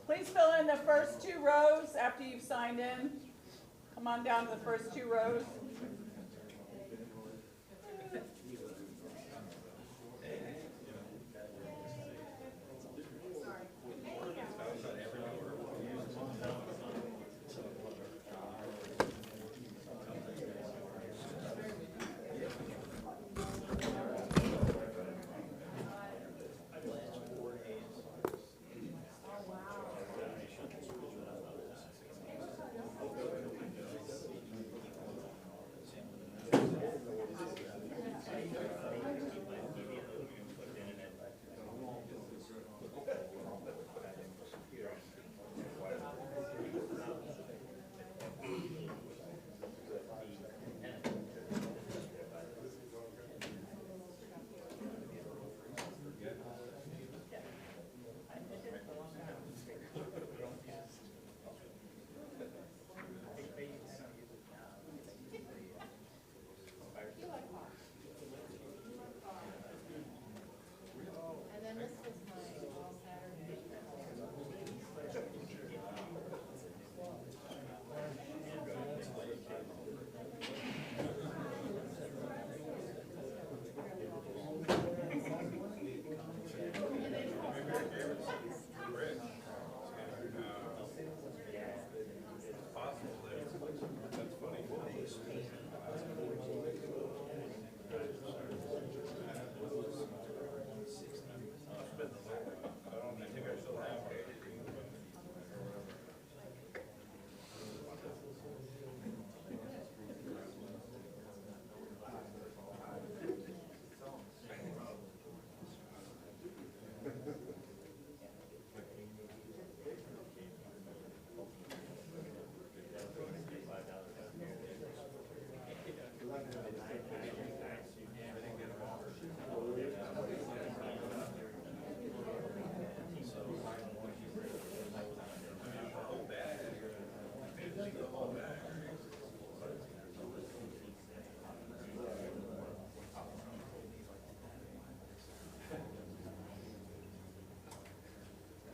Please fill in the first 2 rows after you've signed in. Come on down to the first 2 rows.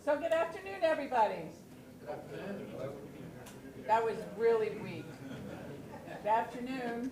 So good afternoon, everybody. That was really weak. Good afternoon.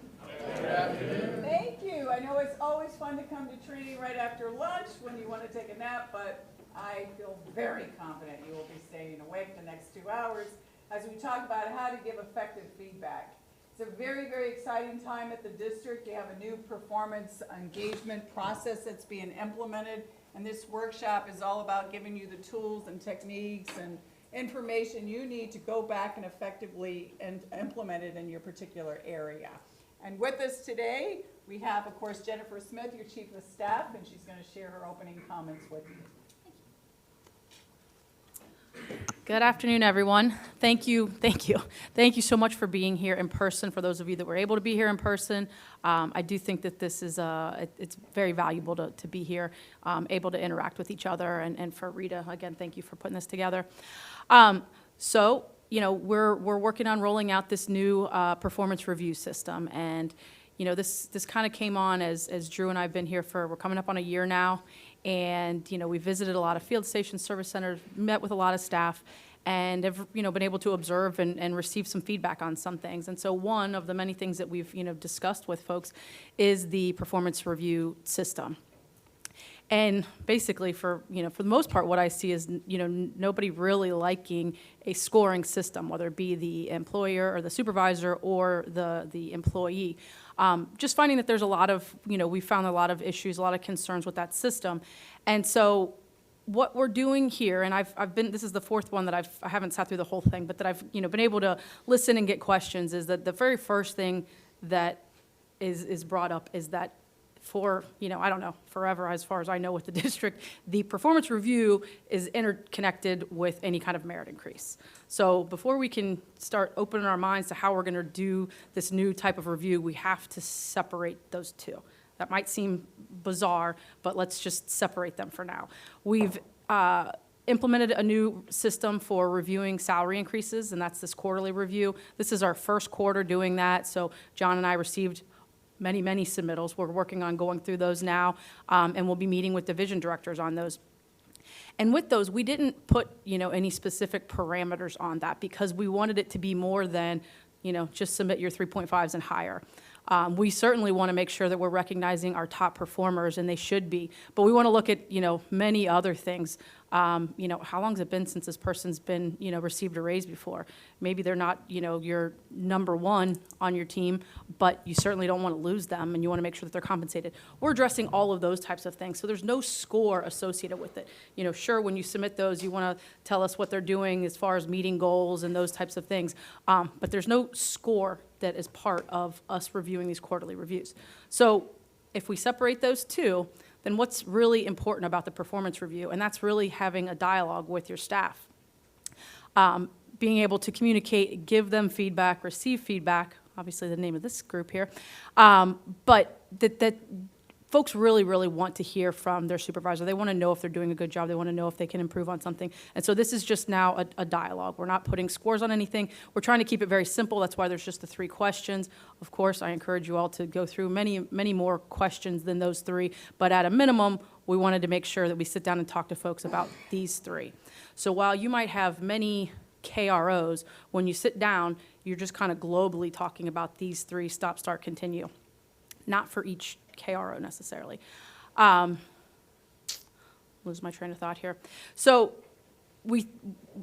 Good afternoon. Thank you. I know it's always fun to come to training right after lunch when you want to take a nap, but I feel very confident you will be staying awake the next 2 hours as we talk about how to give effective feedback. It's a very, very exciting time at the district. You have a new performance engagement process that's being implemented, and this workshop is all about giving you the tools and techniques and information you need to go back and effectively implement it in your particular area. And with us today, we have, of course, Jennifer Smith, your Chief of Staff, and she's going to share her opening comments with you. Good afternoon, everyone. Thank you so much for being here in person. For those of you that were able to be here in person, I do think that this is it's very valuable to be here, able to interact with each other. And for Rita, again, thank you for putting this together. So, you know, we're working on rolling out this new performance review system, and you know, this kind of came on as Drew and I have been here we're coming up on a year now. And, you know, we visited a lot of field stations, service centers, met with a lot of staff, and have, you know, been able to observe and receive some feedback on some things. And so one of the many things that we've, you know, discussed with folks is the performance review system. And basically for the most part, what I see is, you know, nobody really liking a scoring system, whether it be the employer or the supervisor or the employee. Just finding that there's a lot of, you know, we found a lot of issues, a lot of concerns with that system. And so what we're doing here, and this is the fourth one that I haven't sat through the whole thing, but that I've, you know, been able to listen and get questions, is that the very first thing that is brought up is that for, you know, I don't know, forever, as far as I know with the district, the performance review is interconnected with any kind of merit increase. So before we can start opening our minds to how we're going to do this new type of review, we have to separate those two. That might seem bizarre, but let's just separate them for now. We've implemented a new system for reviewing salary increases, and that's this quarterly review. This is our first quarter doing that, so John and I received many, many submittals. We're working on going through those now, and we'll be meeting with division directors on those. And with those, we didn't put, any specific parameters on that because we wanted it to be more than, just submit your 3.5s and higher. We certainly want to make sure that we're recognizing our top performers, and they should be. But we want to look at, many other things. How long has it been since this person's been, received a raise before? Maybe they're not, your number one on your team, but you certainly don't want to lose them, and you want to make sure that they're compensated. We're addressing all of those types of things, so there's no score associated with it. Sure, when you submit those, you want to tell us what they're doing as far as meeting goals and those types of things, but there's no score that is part of us reviewing these quarterly reviews. So if we separate those two, then what's really important about the performance review? And that's really having a dialogue with your staff. Being able to communicate, give them feedback, receive feedback, obviously the name of this group here, but that folks really, really want to hear from their supervisor. They want to know if they're doing a good job. They want to know if they can improve on something. And so this is just now a dialogue. We're not putting scores on anything. We're trying to keep it very simple. That's why there's just the 3 questions. Of course, I encourage you all to go through many, many more questions than those 3. But at a minimum, we wanted to make sure that we sit down and talk to folks about these 3. So while you might have many KROs, when you sit down, you're just kind of globally talking about these 3, stop, start, continue. Not for each KRO necessarily. Lose my train of thought here. So we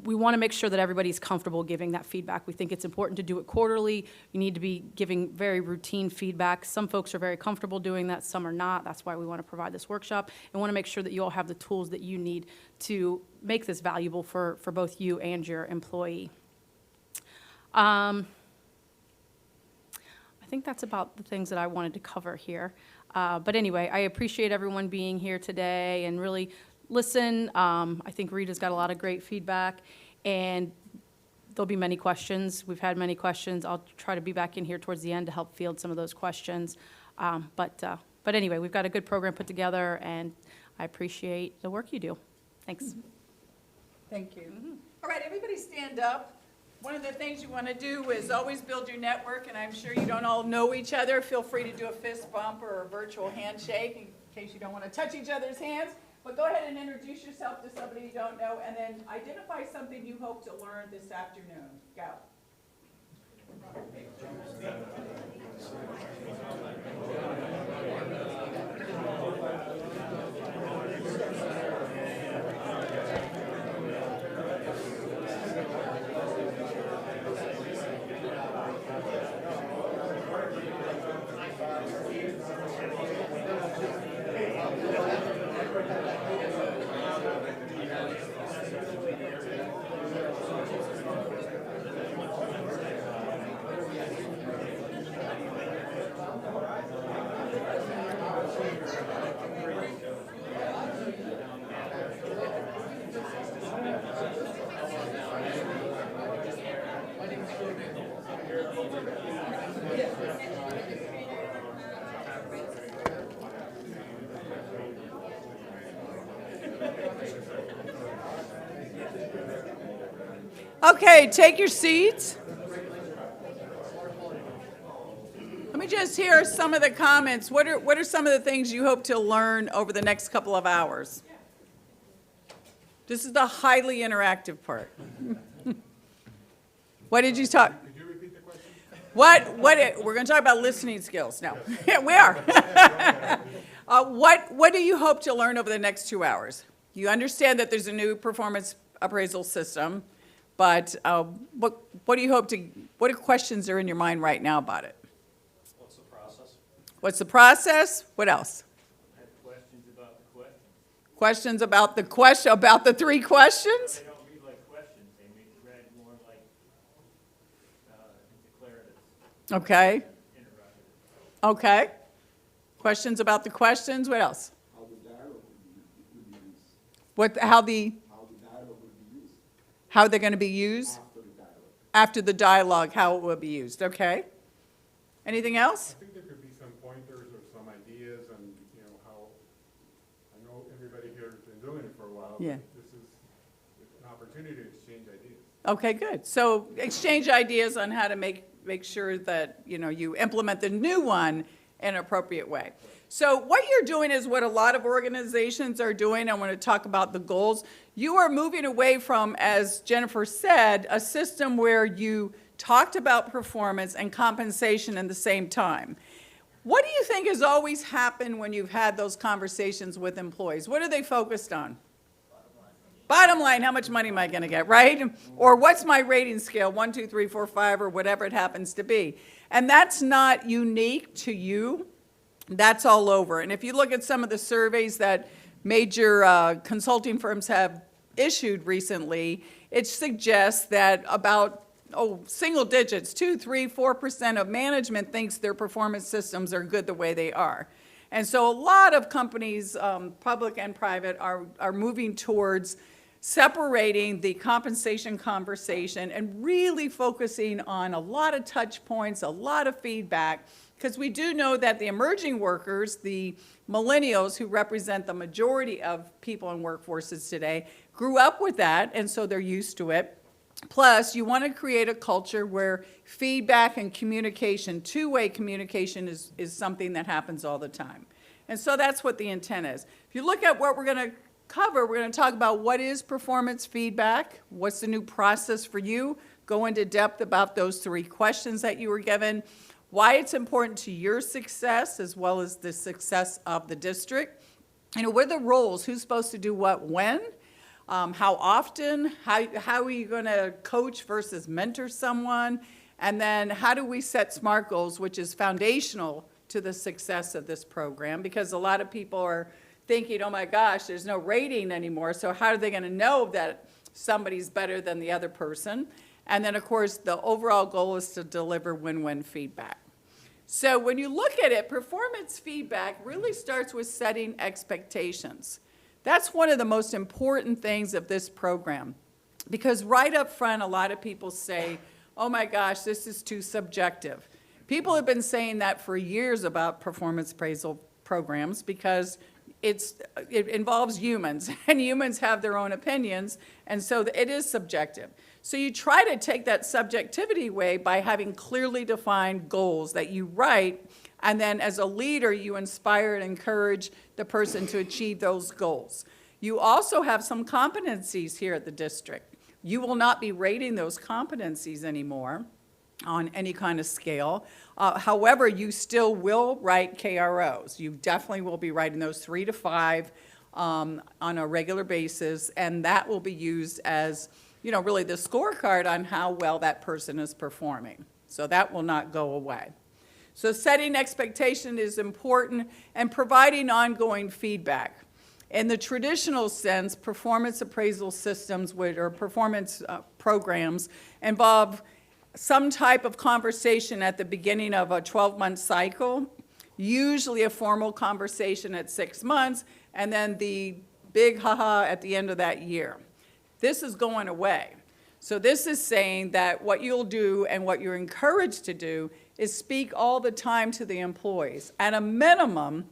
want to make sure that everybody's comfortable giving that feedback. We think it's important to do it quarterly. You need to be giving very routine feedback. Some folks are very comfortable doing that, some are not. That's why we want to provide this workshop and want to make sure that you all have the tools that you need to make this valuable for both you and your employee. I think that's about the things that I wanted to cover here. But anyway, I appreciate everyone being here today and really listen. I think Rita's got a lot of great feedback, and there'll be many questions. We've had many questions. I'll try to be back in here towards the end to help field some of those questions. But anyway, we've got a good program put together, and I appreciate the work you do. Thanks. Thank you. All right, everybody stand up. One of the things you want to do is always build your network, and I'm sure you don't all know each other. Feel free to do a fist bump or a virtual handshake in case you don't want to touch each other's hands. But go ahead and introduce yourself to somebody you don't know, and then identify something you hope to learn this afternoon. Go. Okay, take your seats. Let me just hear some of the comments. What are some of the things you hope to learn over the next couple of hours? This is the highly interactive part. What did you talk? Could you repeat the question? We're going to talk about listening skills. No, we are. What do you hope to learn over the next 2 hours? You understand that there's a new performance appraisal system, but what do you hope to, what questions are in your mind right now about it? What's the process? What's the process? What else? I have questions about the questions. Questions about the question, about the 3 questions? They don't read like questions, they read more like declaratives, Okay, interrogative. okay. Questions about the questions? What else? How the dialogue would be used. How the How the dialogue would be used how they're going to be used? after the dialogue. After the dialogue, how it will be used, okay? Anything else? I think there could be some pointers or some ideas and, how, I know everybody here has been doing it for a while. but Yeah. This is Okay, good. So exchange ideas on how to make sure that, you implement the new one in an appropriate way. So what you're doing is what a lot of organizations are doing. I want to talk about the goals. You are moving away from, as Jennifer said, a system where you talked about performance and compensation in the same time. What do you think has always happened when you've had those conversations with employees? What are they focused on? Bottom line, how much money am I going to get, right? Or what's my rating scale, 1, 2, 3, 4, 5, or whatever it happens to be. And that's not unique to you. That's all over. And if you look at some of the surveys that major consulting firms have issued recently, it suggests that about single digits, 2, 3, 4% of management thinks their performance systems are good the way they are. And so a lot of companies, public and private, are moving towards separating the compensation conversation and really focusing on a lot of touch points, a lot of feedback, because we do know that the emerging workers, the millennials who represent the majority of people in workforces today, grew up with that, and so they're used to it. Plus, you want to create a culture where feedback and communication, two-way communication is something that happens all the time. And so that's what the intent is. If you look at what we're going to cover, we're going to talk about what is performance feedback, what's the new process for you, go into depth about those 3 questions that you were given, why it's important to your success as well as the success of the district. What are the roles, who's supposed to do what when, how often, how are you going to coach versus mentor someone, and then how do we set SMART goals, which is foundational to the success of this program, because a lot of people are thinking, oh my gosh, there's no rating anymore, so how are they going to know that somebody's better than the other person? And then, of course, the overall goal is to deliver win-win feedback. So when you look at it, performance feedback really starts with setting expectations. That's one of the most important things of this program, because right up front, a lot of people say, oh my gosh, this is too subjective. People have been saying that for years about performance appraisal programs because it involves humans, and humans have their own opinions, and so it is subjective. So you try to take that subjectivity away by having clearly defined goals that you write, and then as a leader, you inspire and encourage the person to achieve those goals. You also have some competencies here at the district. You will not be rating those competencies anymore on any kind of scale. However, you still will write KROs. You definitely will be writing those 3 to 5 on a regular basis, and that will be used as, really the scorecard on how well that person is performing. So that will not go away. So setting expectation is important, and providing ongoing feedback. In the traditional sense, performance appraisal systems or performance programs involve some type of conversation at the beginning of a 12-month cycle, usually a formal conversation at 6 months, and then the big ha-ha at the end of that year. This is going away. So this is saying that what you'll do and what you're encouraged to do is speak all the time to the employees. At a minimum,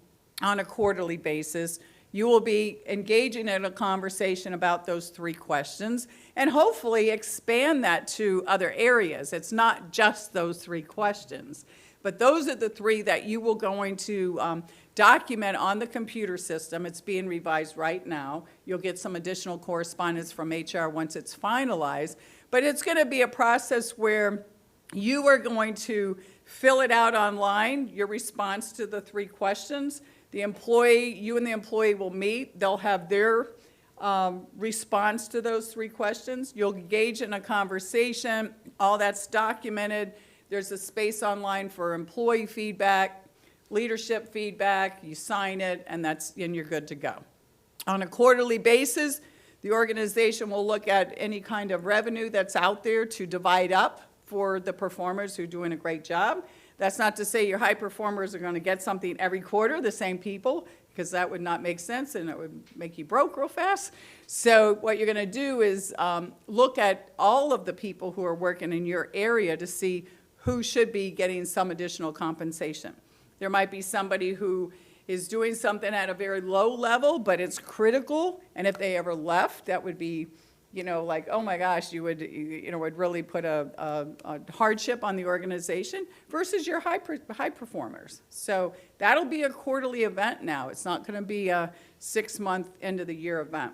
on a quarterly basis, you will be engaging in a conversation about those 3 questions and hopefully expand that to other areas. It's not just those 3 questions, but those are the 3 that you will going to document on the computer system. It's being revised right now. You'll get some additional correspondence from HR once it's finalized, but it's going to be a process where you are going to fill it out online, your response to the 3 questions. The employee, you and the employee will meet. They'll have their response to those 3 questions. You'll engage in a conversation. All that's documented. There's a space online for employee feedback, leadership feedback. You sign it, and you're good to go. On a quarterly basis, the organization will look at any kind of revenue that's out there to divide up for the performers who are doing a great job. That's not to say your high performers are going to get something every quarter, the same people, because that would not make sense and it would make you broke real fast. So what you're going to do is look at all of the people who are working in your area to see who should be getting some additional compensation. There might be somebody who is doing something at a very low level, but it's critical, and if they ever left, that would be, like, oh my gosh, would really put a hardship on the organization versus your high performers. So that'll be a quarterly event now. It's not going to be a 6-month end of the year event.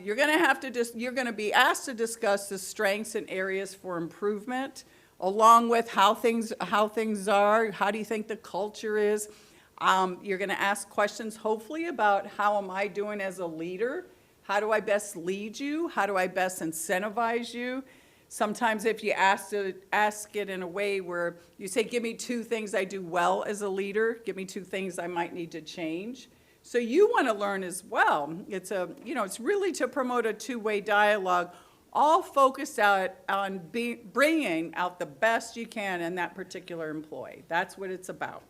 You're going to be asked to discuss the strengths and areas for improvement, along with how things are. How do you think the culture is? You're going to ask questions, hopefully, about how am I doing as a leader? How do I best lead you? How do I best incentivize you? Sometimes if you ask it in a way where you say, give me 2 things I do well as a leader, give me 2 things I might need to change. So you want to learn as well. It's really to promote a 2-way dialogue, all focused out on bringing out the best you can in that particular employee. That's what it's about.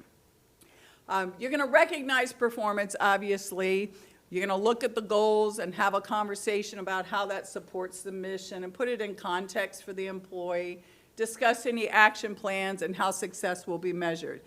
You're going to recognize performance, obviously. You're going to look at the goals and have a conversation about how that supports the mission and put it in context for the employee, discuss any action plans and how success will be measured.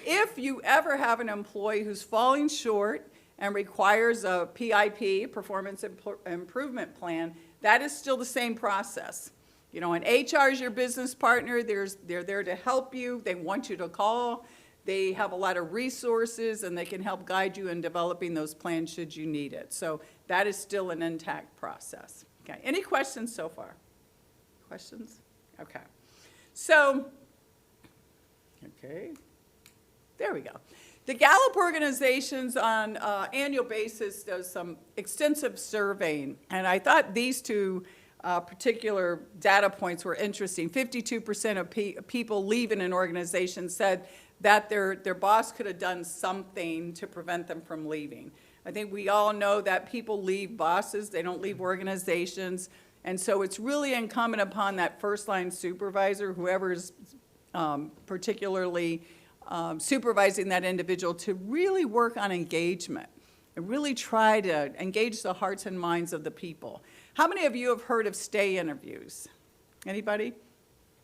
If you ever have an employee who's falling short and requires a PIP, Performance Improvement Plan, that is still the same process. And HR is your business partner. They're there to help you. They want you to call. They have a lot of resources, and they can help guide you in developing those plans should you need it. So that is still an intact process. Okay. Any questions so far? Questions? Okay. So, there we go. The Gallup organizations on an annual basis does some extensive surveying, and I thought these 2 particular data points were interesting. 52% of people leaving an organization said that their boss could have done something to prevent them from leaving. I think we all know that people leave bosses, they don't leave organizations, and so it's really incumbent upon that first-line supervisor, whoever's particularly supervising that individual, to really work on engagement and really try to engage the hearts and minds of the people. How many of you have heard of stay interviews? Anybody?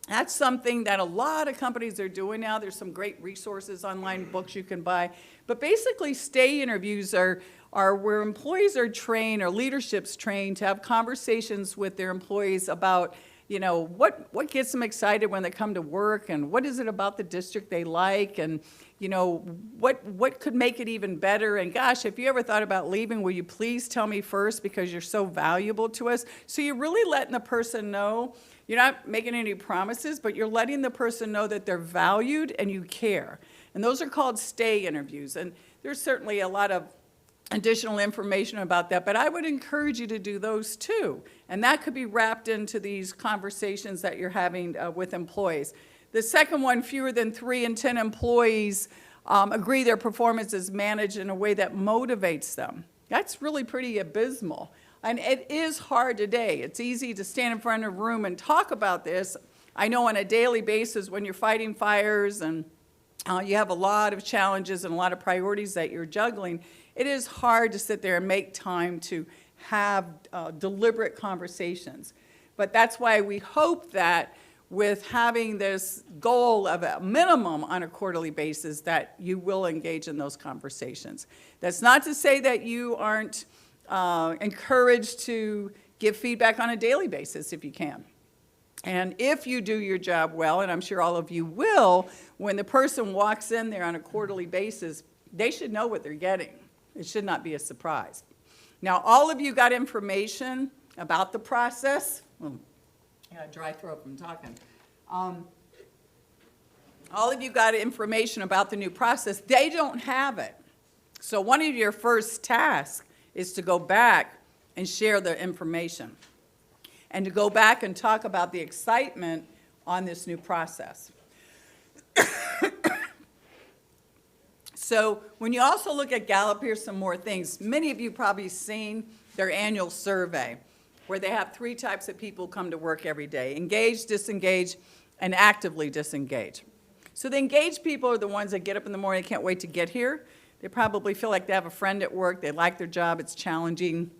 That's something that a lot of companies are doing now. There's some great resources, online books you can buy. But basically, stay interviews are where employees are trained, or leadership's trained, to have conversations with their employees about, what gets them excited when they come to work, and what is it about the district they like, and, what could make it even better. And gosh, if you ever thought about leaving, will you please tell me first, because you're so valuable to us. So you're really letting the person know. You're not making any promises, but you're letting the person know that they're valued and you care. And those are called stay interviews. And there's certainly a lot of additional information about that, but I would encourage you to do those too. And that could be wrapped into these conversations that you're having with employees. The second one, fewer than 3 in 10 employees agree their performance is managed in a way that motivates them. That's really pretty abysmal. And it is hard today. It's easy to stand in front of a room and talk about this. I know on a daily basis when you're fighting fires and you have a lot of challenges and a lot of priorities that you're juggling, it is hard to sit there and make time to have deliberate conversations. But that's why we hope that with having this goal of a minimum on a quarterly basis, that you will engage in those conversations. That's not to say that you aren't encouraged to give feedback on a daily basis if you can. And if you do your job well, and I'm sure all of you will, when the person walks in there on a quarterly basis, they should know what they're getting. It should not be a surprise. Now, all of you got information about the process. I got a dry throat from talking. All of you got information about the new process. They don't have it. So one of your first tasks is to go back and share the information and to go back and talk about the excitement on this new process. So when you also look at Gallup, here's some more things. Many of you probably seen their annual survey where they have 3 types of people come to work every day: engaged, disengaged, and actively disengaged. So the engaged people are the ones that get up in the morning, can't wait to get here. They probably feel like they have a friend at work. They like their job. It's challenging.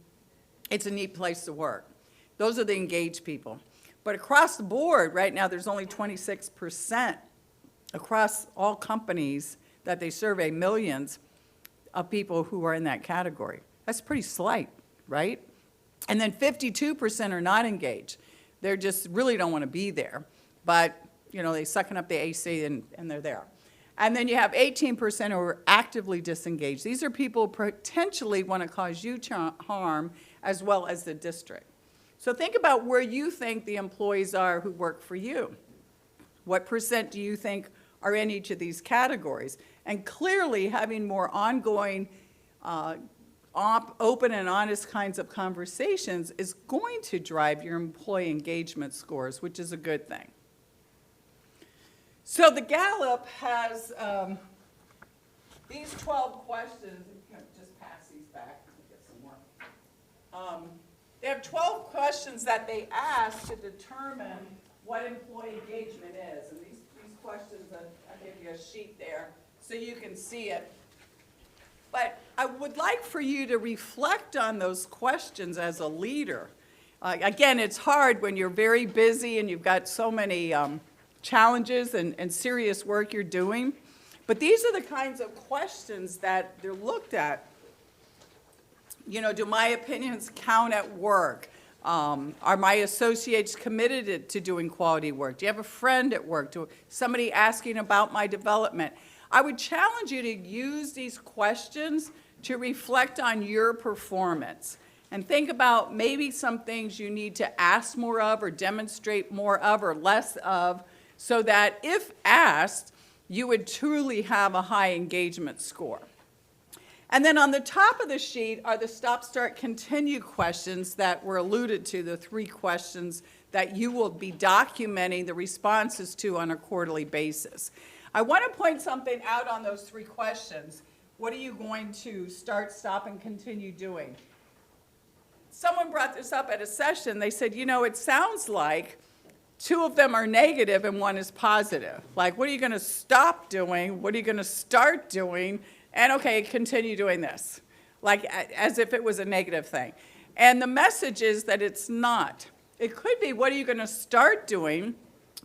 It's a neat place to work. Those are the engaged people. But across the board, right now, there's only 26% across all companies that they survey, millions of people who are in that category. That's pretty slight, right? And then 52% are not engaged. They're just really don't want to be there. But, you know, they sucking up the AC and they're there. And then you have 18% who are actively disengaged. These are people who potentially want to cause you harm as well as the district. So think about where you think the employees are who work for you. What percent do you think are in each of these categories? And clearly, having more ongoing, open and honest kinds of conversations is going to drive your employee engagement scores, which is a good thing. So the Gallup has these 12 questions. You can just pass these back and get some more. They have 12 questions that they ask to determine what employee engagement is. And these questions, I give you a sheet there so you can see it. But I would like for you to reflect on those questions as a leader. Again, it's hard when you're very busy and you've got so many challenges and serious work you're doing. But these are the kinds of questions that they're looked at. You know, do my opinions count at work? Are my associates committed to doing quality work? Do you have a friend at work? Somebody asking about my development? I would challenge you to use these questions to reflect on your performance and think about maybe some things you need to ask more of or demonstrate more of or less of, so that if asked, you would truly have a high engagement score. And then on the top of the sheet are the stop, start, continue questions that were alluded to, the 3 questions that you will be documenting the responses to on a quarterly basis. I want to point something out on those 3 questions. What are you going to start, stop, and continue doing? Someone brought this up at a session. They said, you know, it sounds like 2 of them are negative and 1 is positive. Like, what are you going to stop doing? What are you going to start doing? And okay, continue doing this. Like, as if it was a negative thing. And the message is that it's not. It could be, what are you going to start doing?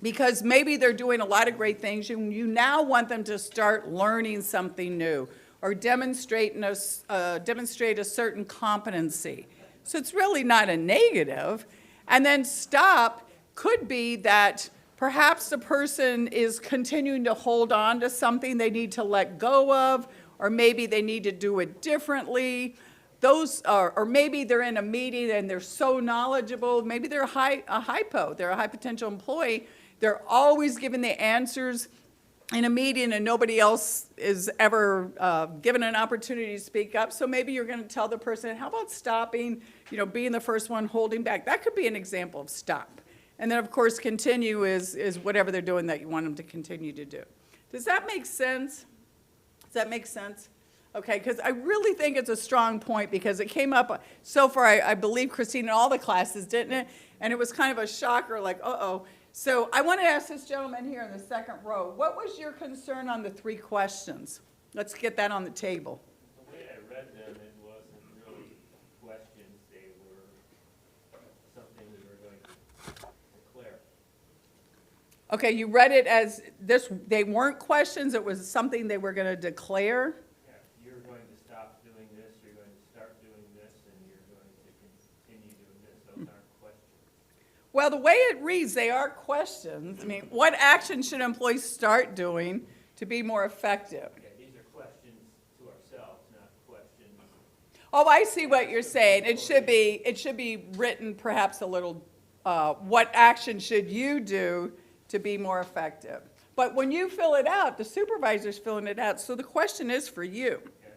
Because maybe they're doing a lot of great things, and you now want them to start learning something new or demonstrate a certain competency. So it's really not a negative. And then stop could be that perhaps the person is continuing to hold on to something they need to let go of, or maybe they need to do it differently. Those are, or maybe they're in a meeting and they're so knowledgeable. Maybe they're a hypo, they're a high potential employee. They're always giving the answers in a meeting and nobody else is ever given an opportunity to speak up. So maybe you're going to tell the person, how about stopping, you know, being the first one holding back. That could be an example of stop. And then, of course, continue is whatever they're doing that you want them to continue to do. Does that make sense? Does that make sense? Okay, because I really think it's a strong point because it came up so far, I believe, Christine, in all the classes, didn't it? And it was kind of a shocker, like, uh-oh. So I want to ask this gentleman here in the second row, what was your concern on the 3 questions? Let's get that on the table. The way I read them, it wasn't really questions, they were something we were going to declare. Okay, you read it as this, they weren't questions, it was something they were going to declare? Yeah, you're going to stop doing this, you're going to start doing this, and you're going to continue doing this. Those aren't questions. Well, the way it reads, they are questions. I mean, what action should employees start doing to be more effective? Okay, these are questions to ourselves, not questions. Oh, I see what you're saying. It should be written perhaps a little, what action should you do to be more effective? But when you fill it out, the supervisor's filling it out, so the question is for you. Okay.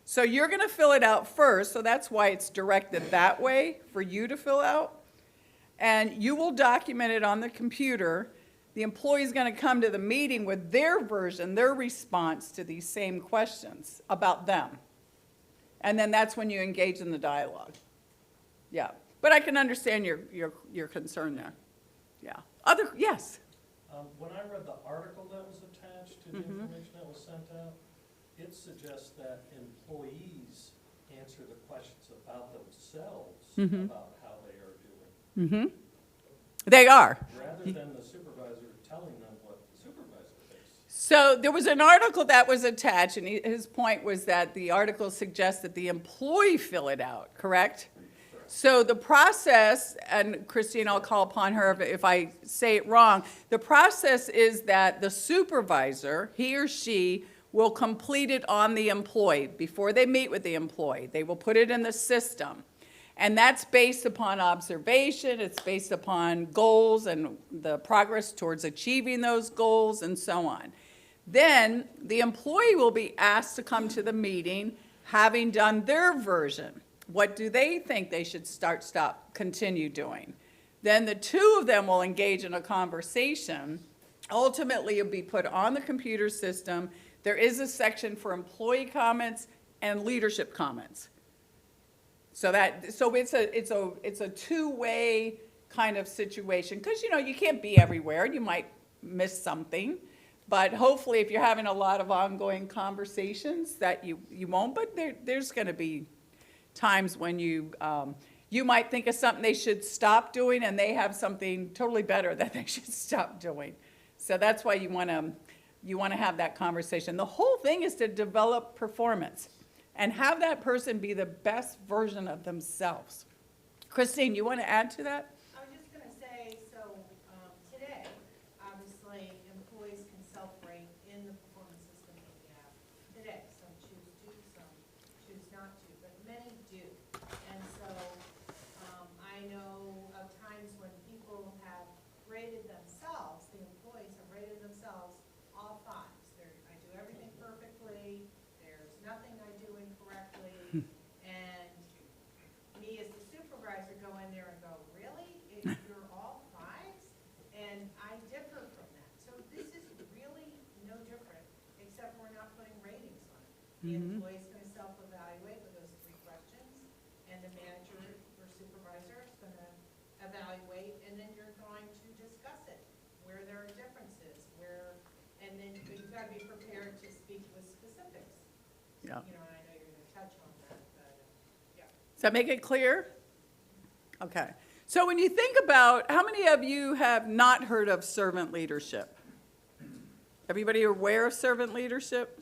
So you're going to fill it out first, so that's why it's directed that way, for you to fill out. And you will document it on the computer. The employee's going to come to the meeting with their version, their response to these same questions about them. And then that's when you engage in the dialogue. Yeah, but I can understand your concern there. Yeah. Yes? When I read the article that was attached to the information that was sent out, it suggests that employees answer the questions about themselves, about how they are doing, They are. rather than the supervisor telling them what the supervisor thinks. So there was an article that was attached, and his point was that the article suggests that the employee fill it out, correct? So the process, and Christine, I'll call upon her if I say it wrong, the process is that the supervisor, he or she, will complete it on the employee. Before they meet with the employee, they will put it in the system. And that's based upon observation, it's based upon goals and the progress towards achieving those goals and so on. Then the employee will be asked to come to the meeting having done their version. What do they think they should start, stop, continue doing? Then the two of them will engage in a conversation. Ultimately, it'll be put on the computer system. There is a section for employee comments and leadership comments. So it's a two-way kind of situation, because you can't be everywhere. You might miss something, but hopefully, if you're having a lot of ongoing conversations, that you won't. But there's going to be times when you might think of something they should stop doing, and they have something totally better that they should stop doing. So that's why you want to have that conversation. The whole thing is to develop performance and have that person be the best version of themselves. Christine, you want to add to that? I was just gonna say, so, today, obviously, employees can self-rate in the performance system that we have today. Some choose to, some choose not to, but many do. And so, I know of times when people have rated themselves, the employees have rated themselves all fives. I do everything perfectly, there's nothing I do incorrectly, and me as the supervisor go in there and go, really? You're all fives? And I differ from that. So this is really no different, except we're not putting ratings on it. The employee's gonna self-evaluate with those 3 questions, and the manager or supervisor is gonna evaluate, and then you're going to discuss it, where there are differences, and then you've gotta be prepared to speak with specifics. Yeah. And I know you're gonna touch on that, but, yeah. Does that make it clear? Okay. So when you think about, how many of you have not heard of servant leadership? Everybody aware of servant leadership?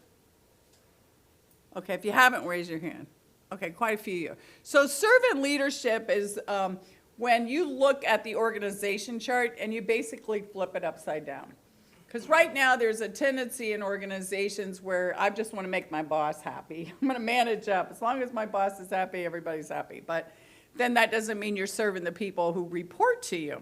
Okay, if you haven't, raise your hand. Okay, quite a few of you. So servant leadership is when you look at the organization chart and you basically flip it upside down. Because right now there's a tendency in organizations where I just want to make my boss happy. I'm going to manage up. As long as my boss is happy, everybody's happy. But then that doesn't mean you're serving the people who report to you.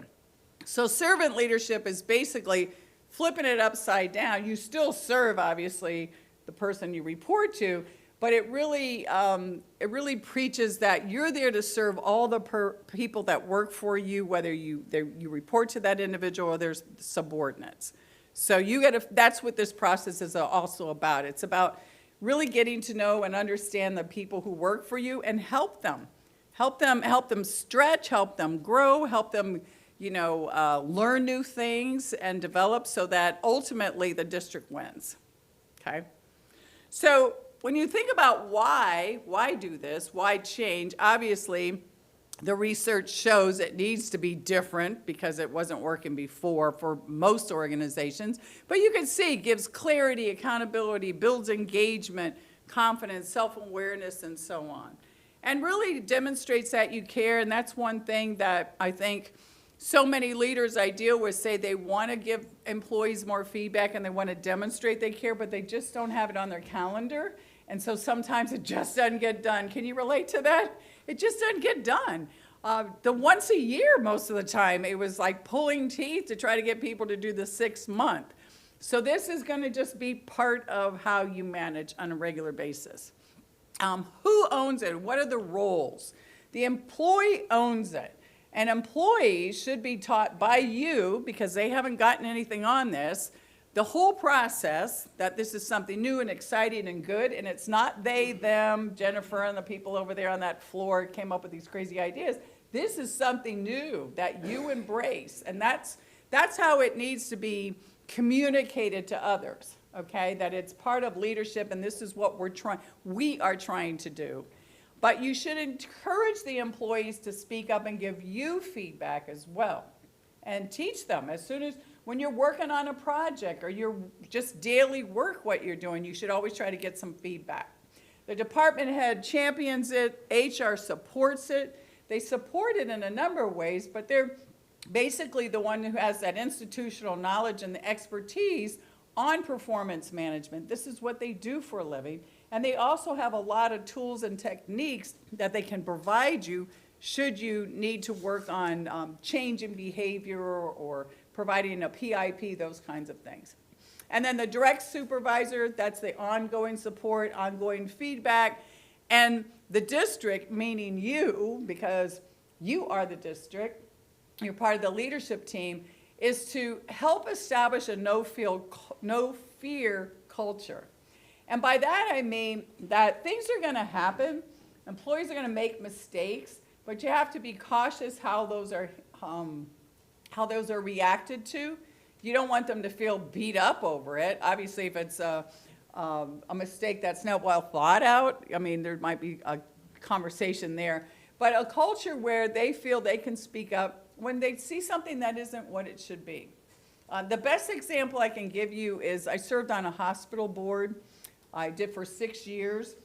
So servant leadership is basically flipping it upside down. You still serve, obviously, the person you report to, but it really preaches that you're there to serve all the people that work for you, whether you report to that individual or there's subordinates. So that's what this process is also about. It's about really getting to know and understand the people who work for you and help them stretch, help them grow, help them, learn new things and develop so that ultimately the district wins, okay? So when you think about why do this, why change, obviously the research shows it needs to be different because it wasn't working before for most organizations. But you can see it gives clarity, accountability, builds engagement, confidence, self-awareness, and so on. And really demonstrates that you care, and that's one thing that I think so many leaders I deal with say they want to give employees more feedback and they want to demonstrate they care, but they just don't have it on their calendar. And so sometimes it just doesn't get done. Can you relate to that? It just doesn't get done. The once a year, most of the time, it was like pulling teeth to try to get people to do the 6 month. So this is going to just be part of how you manage on a regular basis. Who owns it? What are the roles? The employee owns it. And employees should be taught by you, because they haven't gotten anything on this, the whole process, that this is something new and exciting and good, and it's not they, them, Jennifer and the people over there on that floor came up with these crazy ideas. This is something new that you embrace, and that's how it needs to be communicated to others, okay? That it's part of leadership, and this is what we are trying to do. But you should encourage the employees to speak up and give you feedback as well, and teach them when you're working on a project or you're just daily work what you're doing, you should always try to get some feedback. The department head champions it, HR supports it. They support it in a number of ways, but they're basically the one who has that institutional knowledge and the expertise on performance management. This is what they do for a living. And they also have a lot of tools and techniques that they can provide you should you need to work on change in behavior or providing a PIP, those kinds of things. And then the direct supervisor, that's the ongoing support, ongoing feedback. And the district, meaning you, because you are the district, you're part of the leadership team, is to help establish a no-fear culture. And by that I mean that things are going to happen, employees are going to make mistakes, but you have to be cautious how those are reacted to. You don't want them to feel beat up over it. Obviously, if it's a mistake that's not well thought out, I mean, there might be a conversation there. But a culture where they feel they can speak up when they see something that isn't what it should be. The best example I can give you is I served on a hospital board. I did for 6 years.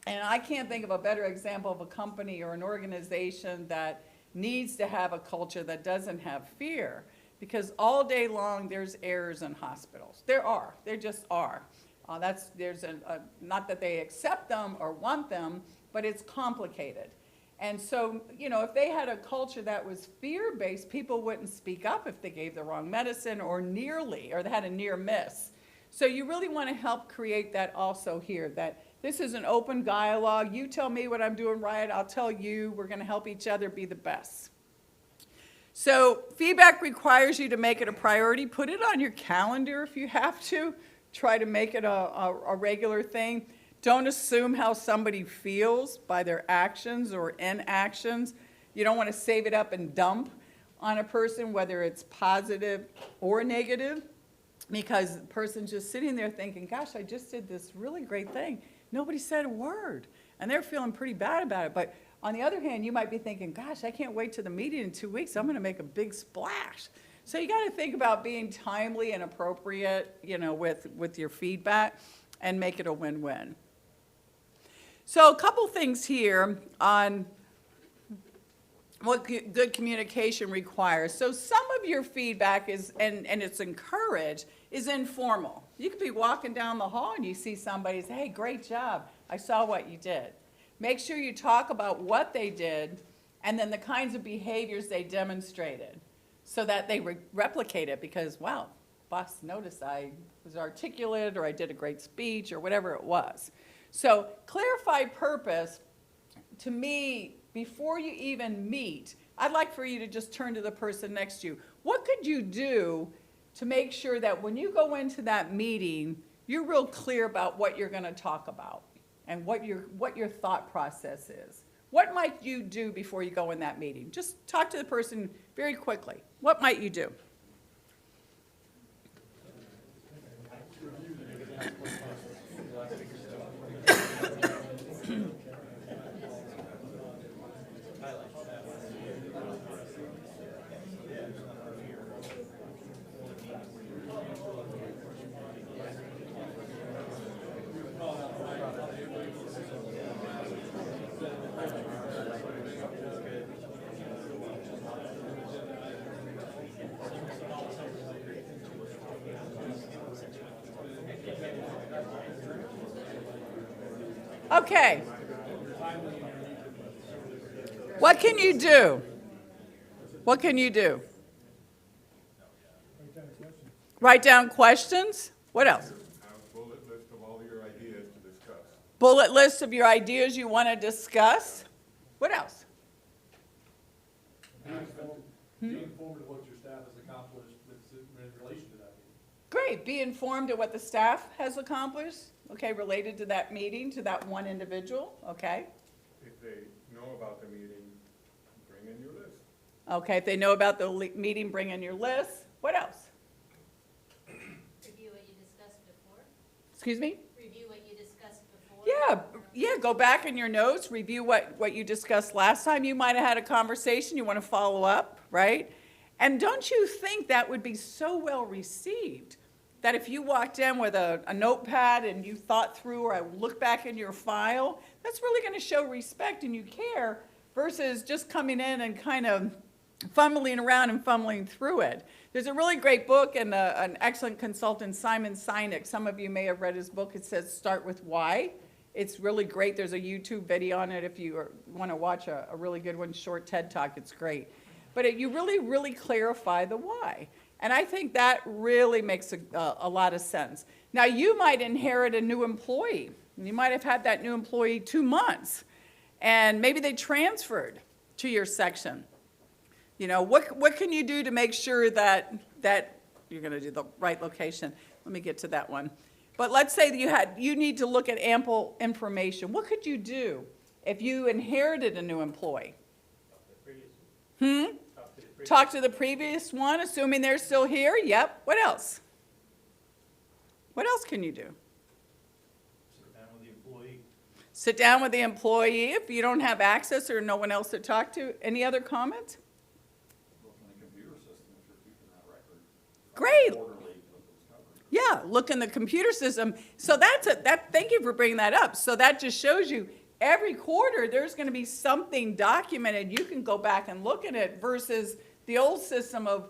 And I can't think of a better example of a company or an organization that needs to have a culture that doesn't have fear. Because all day long, there's errors in hospitals. There just are. Not that they accept them or want them, but it's complicated. And so, if they had a culture that was fear-based, people wouldn't speak up if they gave the wrong medicine or they had a near miss. So you really want to help create that also here, that this is an open dialogue. You tell me what I'm doing right, I'll tell you. We're going to help each other be the best. So feedback requires you to make it a priority. Put it on your calendar if you have to. Try to make it a regular thing. Don't assume how somebody feels by their actions or inactions. You don't want to save it up and dump on a person, whether it's positive or negative, because the person's just sitting there thinking, gosh, I just did this really great thing. Nobody said a word, and they're feeling pretty bad about it. But on the other hand, you might be thinking, gosh, I can't wait to the meeting in 2 weeks. I'm going to make a big splash. So you got to think about being timely and appropriate, with your feedback and make it a win-win. So a couple things here on what good communication requires. So some of your feedback is, and it's encouraged, is informal. You could be walking down the hall and you see somebody say, hey, great job. I saw what you did. Make sure you talk about what they did and then the kinds of behaviors they demonstrated so that they replicate it because, wow, boss noticed I was articulate or I did a great speech or whatever it was. So clarified purpose, to me, before you even meet, I'd like for you to just turn to the person next to you. What could you do to make sure that when you go into that meeting, you're real clear about what you're going to talk about and what your thought process is? What might you do before you go in that meeting? Just talk to the person very quickly. What might you do? Okay. What can you do? What can you do? Write down questions. What else? Have a bullet list of all your ideas to discuss. Bullet list of your ideas you want to discuss. What else? Be informed of what your staff has accomplished in relation to that meeting. Great. Be informed of what the staff has accomplished, okay, related to that meeting, to that one individual, okay? If they know about the meeting, bring in your list. Okay, if they know about the meeting, bring in your list. What else? Review what you discussed before? Excuse me? Review what you discussed before? Yeah, go back in your notes, review what you discussed last time. You might have had a conversation, you want to follow up, right? And don't you think that would be so well received that if you walked in with a notepad and you thought through or I look back in your file, that's really going to show respect and you care versus just coming in and kind of fumbling around and fumbling through it. There's a really great book and an excellent consultant, Simon Sinek. Some of you may have read his book. It says Start With Why. It's really great. There's a YouTube video on it if you want to watch a really good one, short TED Talk. It's great. But you really clarify the why. And I think that really makes a lot of sense. Now, you might inherit a new employee. You might have had that new employee 2 months, and maybe they transferred to your section. You know, what can you do to make sure that you're going to do the right location? Let me get to that one. But let's say that you need to look at ample information. What could you do if you inherited a new employee? Talk to the previous one, assuming they're still here. Yep. What else? What else can you do? Sit down with the employee. Sit down with the employee if you don't have access or no one else to talk to. Any other comments? Look in the computer system if you're keeping that record. Great. Quarterly, what was covered. Yeah, look in the computer system. So thank you for bringing that up. So that just shows you every quarter there's going to be something documented. You can go back and look at it versus the old system of,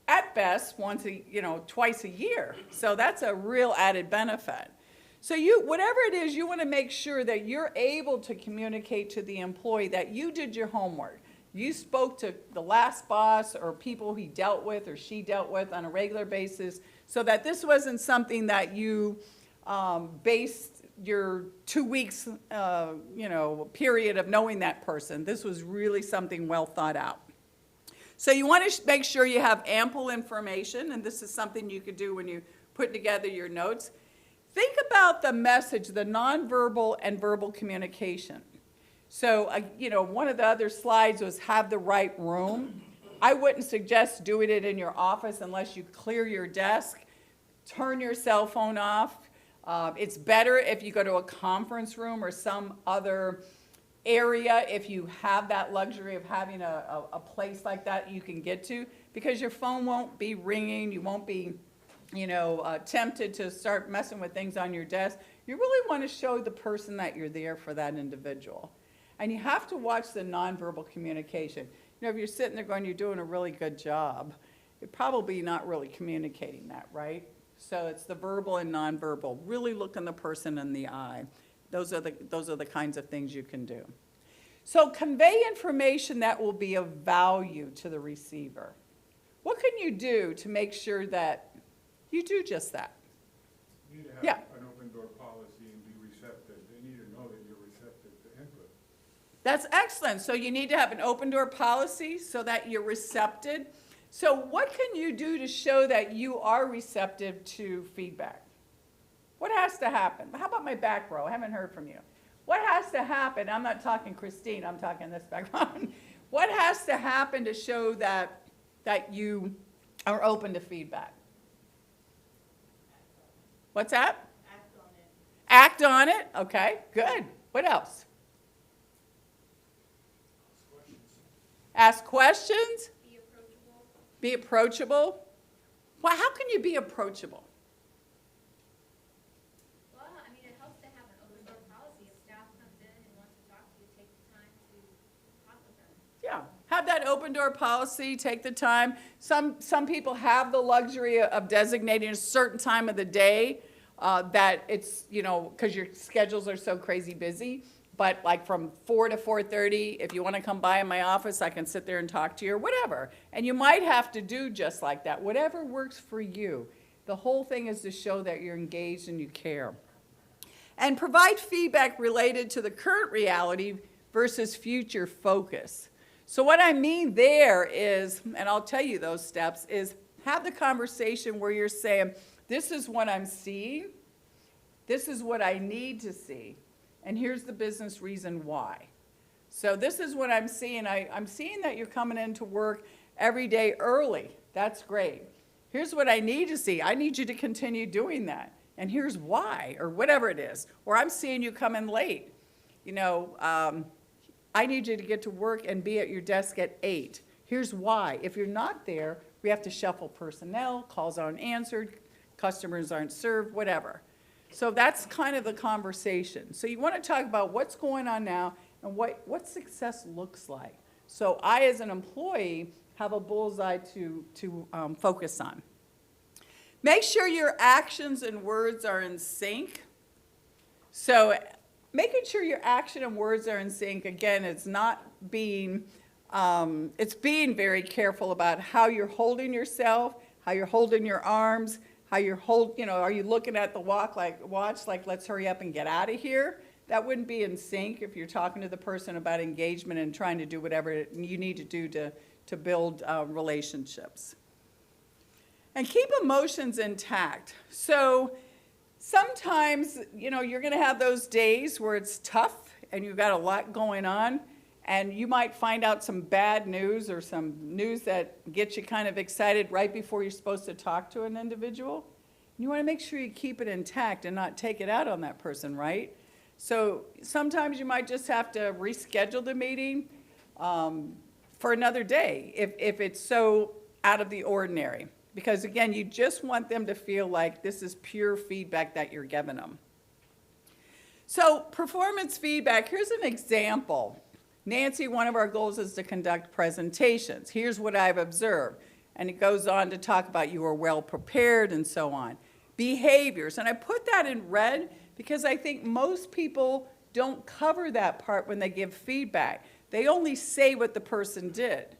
at best, twice a year. So that's a real added benefit. So whatever it is, you want to make sure that you're able to communicate to the employee that you did your homework. You spoke to the last boss or people he dealt with or she dealt with on a regular basis, so that this wasn't something that you based your 2 weeks, period of knowing that person. This was really something well thought out. So you want to make sure you have ample information, and this is something you could do when you put together your notes. Think about the message, the nonverbal and verbal communication. So, one of the other slides was have the right room. I wouldn't suggest doing it in your office unless you clear your desk, turn your cell phone off. It's better if you go to a conference room or some other area if you have that luxury of having a place like that you can get to, because your phone won't be ringing, you won't be tempted to start messing with things on your desk. You really want to show the person that you're there for that individual. And you have to watch the nonverbal communication. If you're sitting there going, you're doing a really good job, you're probably not really communicating that, right? So it's the verbal and nonverbal. Really looking the person in the eye. Those are the kinds of things you can do. So convey information that will be of value to the receiver. What can you do to make sure that you do just that? You need to Yeah. have an open door policy and be receptive. They need to know that you're receptive to input. That's excellent. So you need to have an open door policy so that you're receptive. So what can you do to show that you are receptive to feedback? What has to happen? How about my back row? I haven't heard from you. What has to happen? I'm not talking Christine, I'm talking this background. What has to happen to show that you are open to feedback? What's that? Act on it. Act on it? Okay, good. What else? Ask questions. Be approachable. Be approachable. Well, how can you be approachable? Well, I mean, it helps to have an open door policy. If staff comes in and wants to talk to you, take the time to talk with them. Yeah, have that open door policy, take the time. Some people have the luxury of designating a certain time of the day that it's, because your schedules are so crazy busy. But like from 4 to 4:30, if you want to come by in my office, I can sit there and talk to you or whatever. And you might have to do just like that, whatever works for you. The whole thing is to show that you're engaged and you care. And provide feedback related to the current reality versus future focus. So what I mean there is, and I'll tell you those steps, is have the conversation where you're saying, this is what I'm seeing, this is what I need to see, and here's the business reason why. So this is what I'm seeing. I'm seeing that you're coming into work every day early. That's great. Here's what I need to see. I need you to continue doing that. And here's why, or whatever it is. Or I'm seeing you come in late. I need you to get to work and be at your desk at 8. Here's why. If you're not there, we have to shuffle personnel, calls aren't answered, customers aren't served, whatever. So that's kind of the conversation. So you want to talk about what's going on now and what success looks like. So I, as an employee, have a bullseye to focus on. Make sure your actions and words are in sync. So making sure your action and words are in sync, again, it's not being, it's being very careful about how you're holding yourself, how you're holding your arms, how you're are you looking at the watch like, let's hurry up and get out of here? That wouldn't be in sync if you're talking to the person about engagement and trying to do whatever you need to do to build relationships. And keep emotions intact. So sometimes, you're going to have those days where it's tough and you've got a lot going on, and you might find out some bad news or some news that gets you kind of excited right before you're supposed to talk to an individual. You want to make sure you keep it intact and not take it out on that person, right? So sometimes you might just have to reschedule the meeting for another day if it's so out of the ordinary. Because again, you just want them to feel like this is pure feedback that you're giving them. So performance feedback, here's an example. Nancy, one of our goals is to conduct presentations. Here's what I've observed. And it goes on to talk about you are well prepared and so on. Behaviors, and I put that in red because I think most people don't cover that part when they give feedback. They only say what the person did.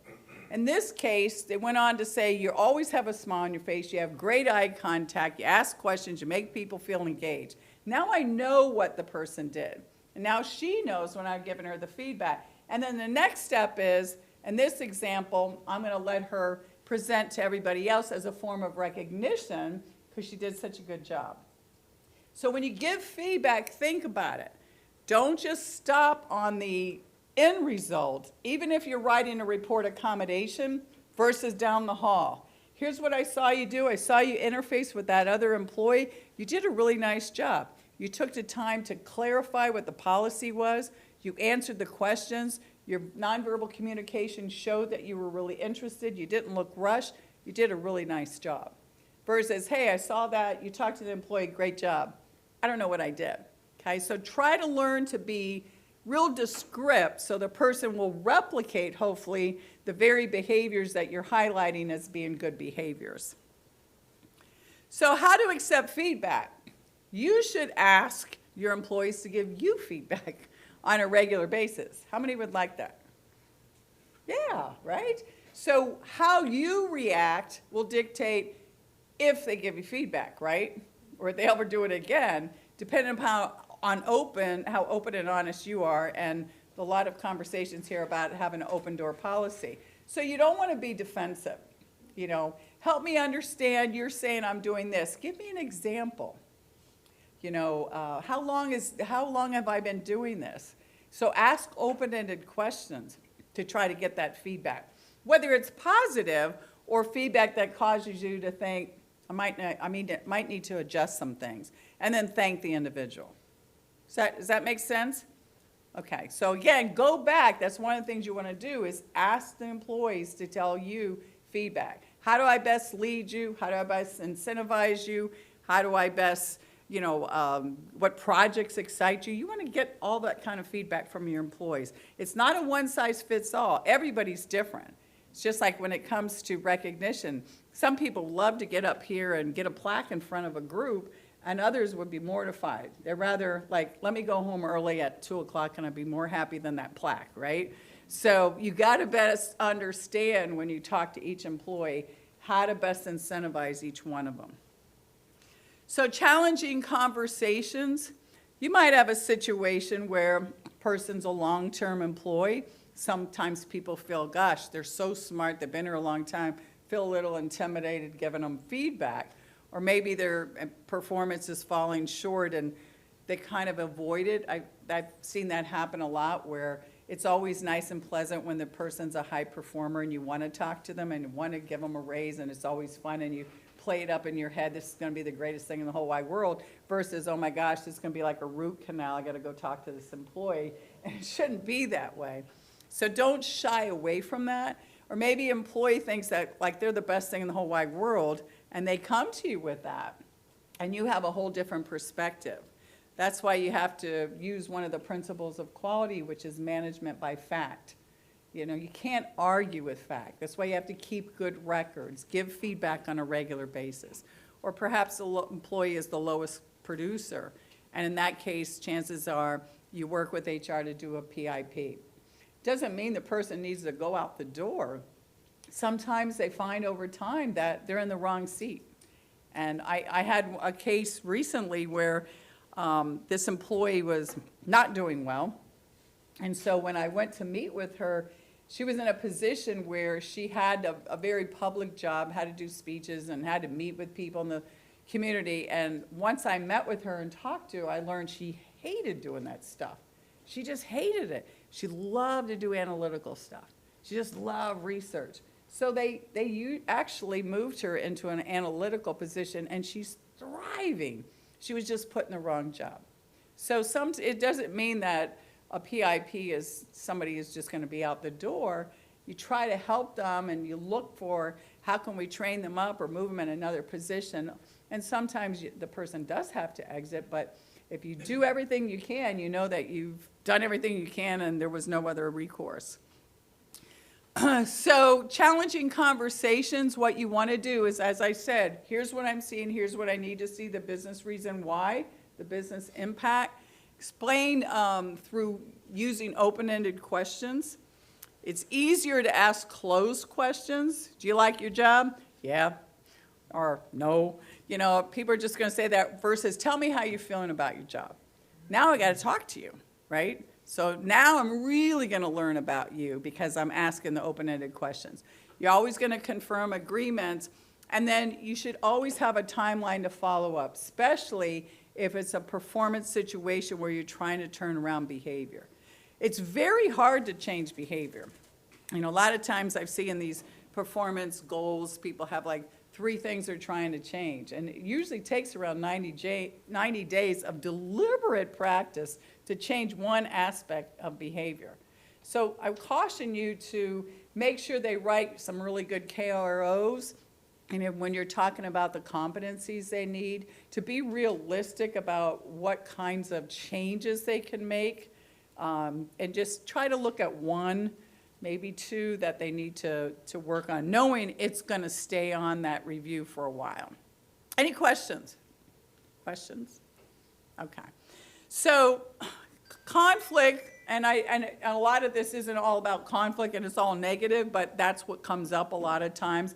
In this case, they went on to say you always have a smile on your face, you have great eye contact, you ask questions, you make people feel engaged. Now I know what the person did. And now she knows when I've given her the feedback. And then the next step is, in this example, I'm going to let her present to everybody else as a form of recognition because she did such a good job. So when you give feedback, think about it. Don't just stop on the end result, even if you're writing a report accommodation versus down the hall. Here's what I saw you do. I saw you interface with that other employee. You did a really nice job. You took the time to clarify what the policy was. You answered the questions. Your nonverbal communication showed that you were really interested. You didn't look rushed. You did a really nice job. Versus, hey, I saw that. You talked to the employee. Great job. I don't know what I did. Okay, so try to learn to be real descriptive so the person will replicate, hopefully, the very behaviors that you're highlighting as being good behaviors. So how to accept feedback? You should ask your employees to give you feedback on a regular basis. How many would like that? Yeah, right? So how you react will dictate if they give you feedback, right? Or if they ever do it again, depending upon how open and honest you are, and a lot of conversations here about having an open door policy. So you don't want to be defensive. Help me understand, you're saying I'm doing this. Give me an example. How long have I been doing this? So ask open-ended questions to try to get that feedback. Whether it's positive or feedback that causes you to think, I might need to adjust some things, and then thank the individual. Does that make sense? Okay, so again, go back. That's one of the things you want to do is ask the employees to tell you feedback. How do I best lead you? How do I best incentivize you? How do I best, what projects excite you? You want to get all that kind of feedback from your employees. It's not a one-size-fits-all. Everybody's different. It's just like when it comes to recognition. Some people love to get up here and get a plaque in front of a group, and others would be mortified. They're rather like, let me go home early at 2 o'clock and I'd be more happy than that plaque, right? So you got to best understand when you talk to each employee how to best incentivize each one of them. So challenging conversations. You might have a situation where a person's a long-term employee. Sometimes people feel, gosh, they're so smart, they've been here a long time, feel a little intimidated giving them feedback. Or maybe their performance is falling short and they kind of avoid it. I've seen that happen a lot where it's always nice and pleasant when the person's a high performer and you want to talk to them and you want to give them a raise, and it's always fun and you play it up in your head, this is going to be the greatest thing in the whole wide world, versus, oh my gosh, this is going to be like a root canal, I got to go talk to this employee. And it shouldn't be that way. So don't shy away from that. Or maybe an employee thinks that like they're the best thing in the whole wide world, and they come to you with that, and you have a whole different perspective. That's why you have to use one of the principles of quality, which is management by fact. You know, you can't argue with fact. That's why you have to keep good records, give feedback on a regular basis. Or perhaps the employee is the lowest producer, and in that case, chances are you work with HR to do a PIP. Doesn't mean the person needs to go out the door. Sometimes they find over time that they're in the wrong seat. And I had a case recently where this employee was not doing well. And so when I went to meet with her, she was in a position where she had a very public job, had to do speeches and had to meet with people in the community. And once I met with her and talked to her, I learned she hated doing that stuff. She just hated it. She loved to do analytical stuff. She just loved research. So they actually moved her into an analytical position, and she's thriving. She was just put in the wrong job. So it doesn't mean that a PIP is somebody is just going to be out the door. You try to help them, and you look for how can we train them up or move them in another position. And sometimes the person does have to exit, but if you do everything you can, you know that you've done everything you can and there was no other recourse. So challenging conversations, what you want to do is, as I said, here's what I'm seeing, here's what I need to see, the business reason why, the business impact. Explain through using open-ended questions. It's easier to ask closed questions. Do you like your job? Yeah. Or no. You know, people are just going to say that versus tell me how you're feeling about your job. Now I got to talk to you, right? So now I'm really going to learn about you because I'm asking the open-ended questions. You're always going to confirm agreements, and then you should always have a timeline to follow up, especially if it's a performance situation where you're trying to turn around behavior. It's very hard to change behavior. You know, a lot of times I've seen these performance goals, people have like 3 things they're trying to change. And it usually takes around 90 days of deliberate practice to change one aspect of behavior. So I caution you to make sure they write some really good KROs. And when you're talking about the competencies they need, to be realistic about what kinds of changes they can make. And just try to look at 1, maybe 2 that they need to work on, knowing it's going to stay on that review for a while. Any questions? Questions? Okay. So conflict, and a lot of this isn't all about conflict and it's all negative, but that's what comes up a lot of times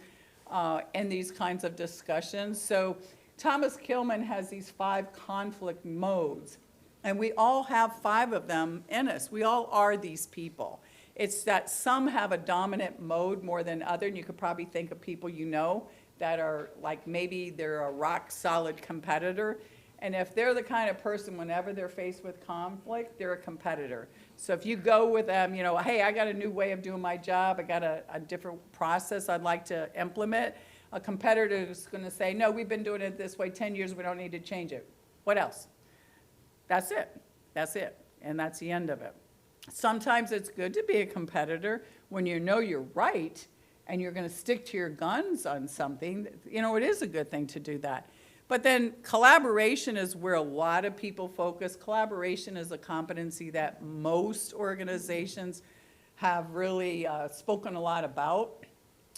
in these kinds of discussions. So Thomas Kilmann has these 5 conflict modes, and we all have 5 of them in us. We all are these people. It's that some have a dominant mode more than other, and you could probably think of people you know that are like maybe they're a rock-solid competitor, and if they're the kind of person whenever they're faced with conflict, they're a competitor. So if you go with them, you know, hey, I got a new way of doing my job, I got a different process I'd like to implement, a competitor is going to say, no, we've been doing it this way 10 years, we don't need to change it. What else? That's it. That's it. And that's the end of it. Sometimes it's good to be a competitor when you know you're right and you're going to stick to your guns on something. You know, it is a good thing to do that. But then collaboration is where a lot of people focus. Collaboration is a competency that most organizations have really spoken a lot about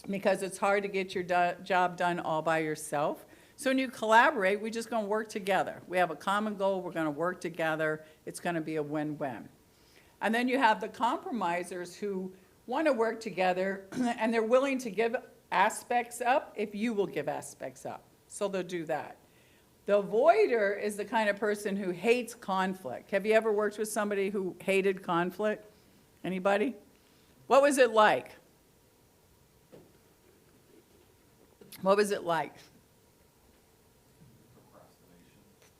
because it's hard to get your job done all by yourself. So when you collaborate, we're just going to work together. We have a common goal. We're going to work together. It's going to be a win-win. And then you have the compromisers who want to work together and they're willing to give aspects up if you will give aspects up. So they'll do that. The avoider is the kind of person who hates conflict. Have you ever worked with somebody who hated conflict? Anybody? What was it like? What was it like?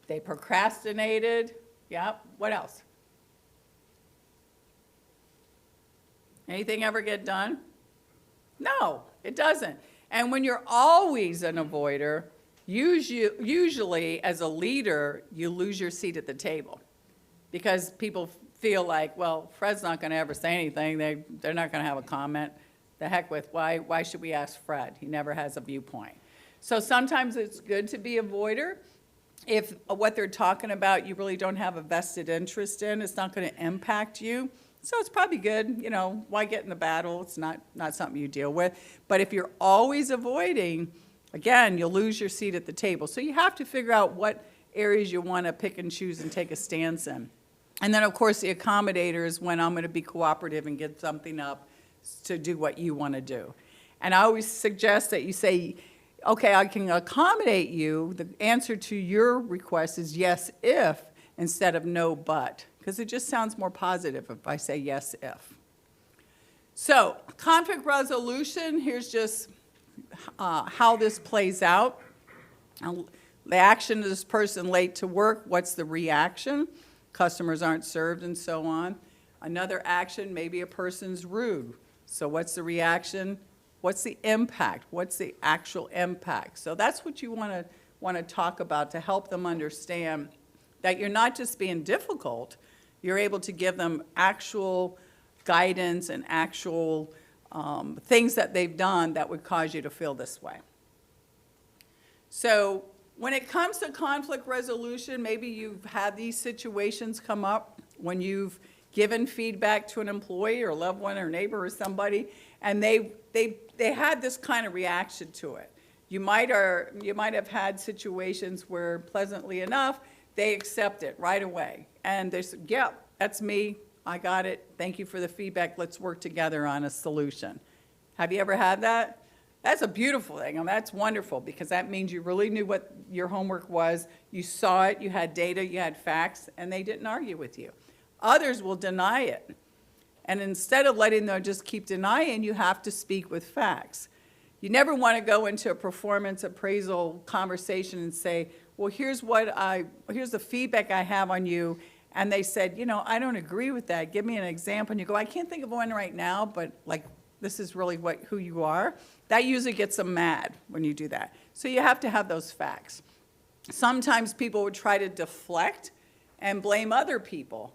They procrastinated. Yeah. What else? Anything ever get done? No, it doesn't. And when you're always an avoider, usually as a leader, you lose your seat at the table because people feel like, well, Fred's not going to ever say anything. They're not going to have a comment. The heck with why should we ask Fred? He never has a viewpoint. So sometimes it's good to be avoider. if what they're talking about you really don't have a vested interest in, it's not going to impact you. So it's probably good, you know, why get in the battle? It's not something you deal with. But if you're always avoiding, again, you'll lose your seat at the table. So you have to figure out what areas you want to pick and choose and take a stance in. And then, of course, the accommodator is when I'm going to be cooperative and get something up to do what you want to do. And I always suggest that you say, okay, I can accommodate you. The answer to your request is yes, if, instead of no, but, because it just sounds more positive if I say yes, if. So conflict resolution, here's just how this plays out. The action of this person late to work, what's the reaction? Customers aren't served and so on. Another action, maybe a person's rude. So what's the reaction? What's the impact? What's the actual impact? So that's what you want to talk about to help them understand that you're not just being difficult, you're able to give them actual guidance and actual things that they've done that would cause you to feel this way. So when it comes to conflict resolution, maybe you've had these situations come up when you've given feedback to an employee or a loved one or neighbor or somebody, and they had this kind of reaction to it. You might have had situations where, pleasantly enough, they accept it right away. And they say, yeah, that's me, I got it, thank you for the feedback, let's work together on a solution. Have you ever had that? That's a beautiful thing, and that's wonderful, because that means you really knew what your homework was, you saw it, you had data, you had facts, and they didn't argue with you. Others will deny it. And instead of letting them just keep denying, you have to speak with facts. You never want to go into a performance appraisal conversation and say, well, here's the feedback I have on you, and they said, you know, I don't agree with that. Give me an example. And you go, I can't think of one right now, but like, this is really who you are. That usually gets them mad when you do that. So you have to have those facts. Sometimes people would try to deflect and blame other people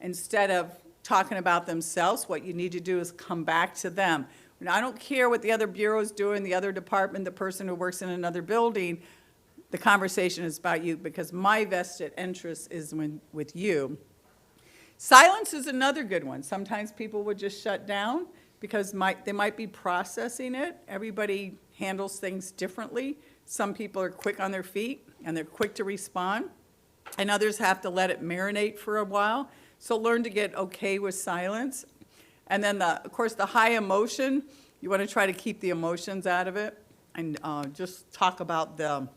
instead of talking about themselves. What you need to do is come back to them. I don't care what the other bureau is doing, the other department, the person who works in another building. The conversation is about you, because my vested interest is with you. Silence is another good one. Sometimes people would just shut down because they might be processing it. Everybody handles things differently. Some people are quick on their feet and they're quick to respond, and others have to let it marinate for a while. So learn to get okay with silence. And then, of course, the high emotion, you want to try to keep the emotions out of it and just talk about the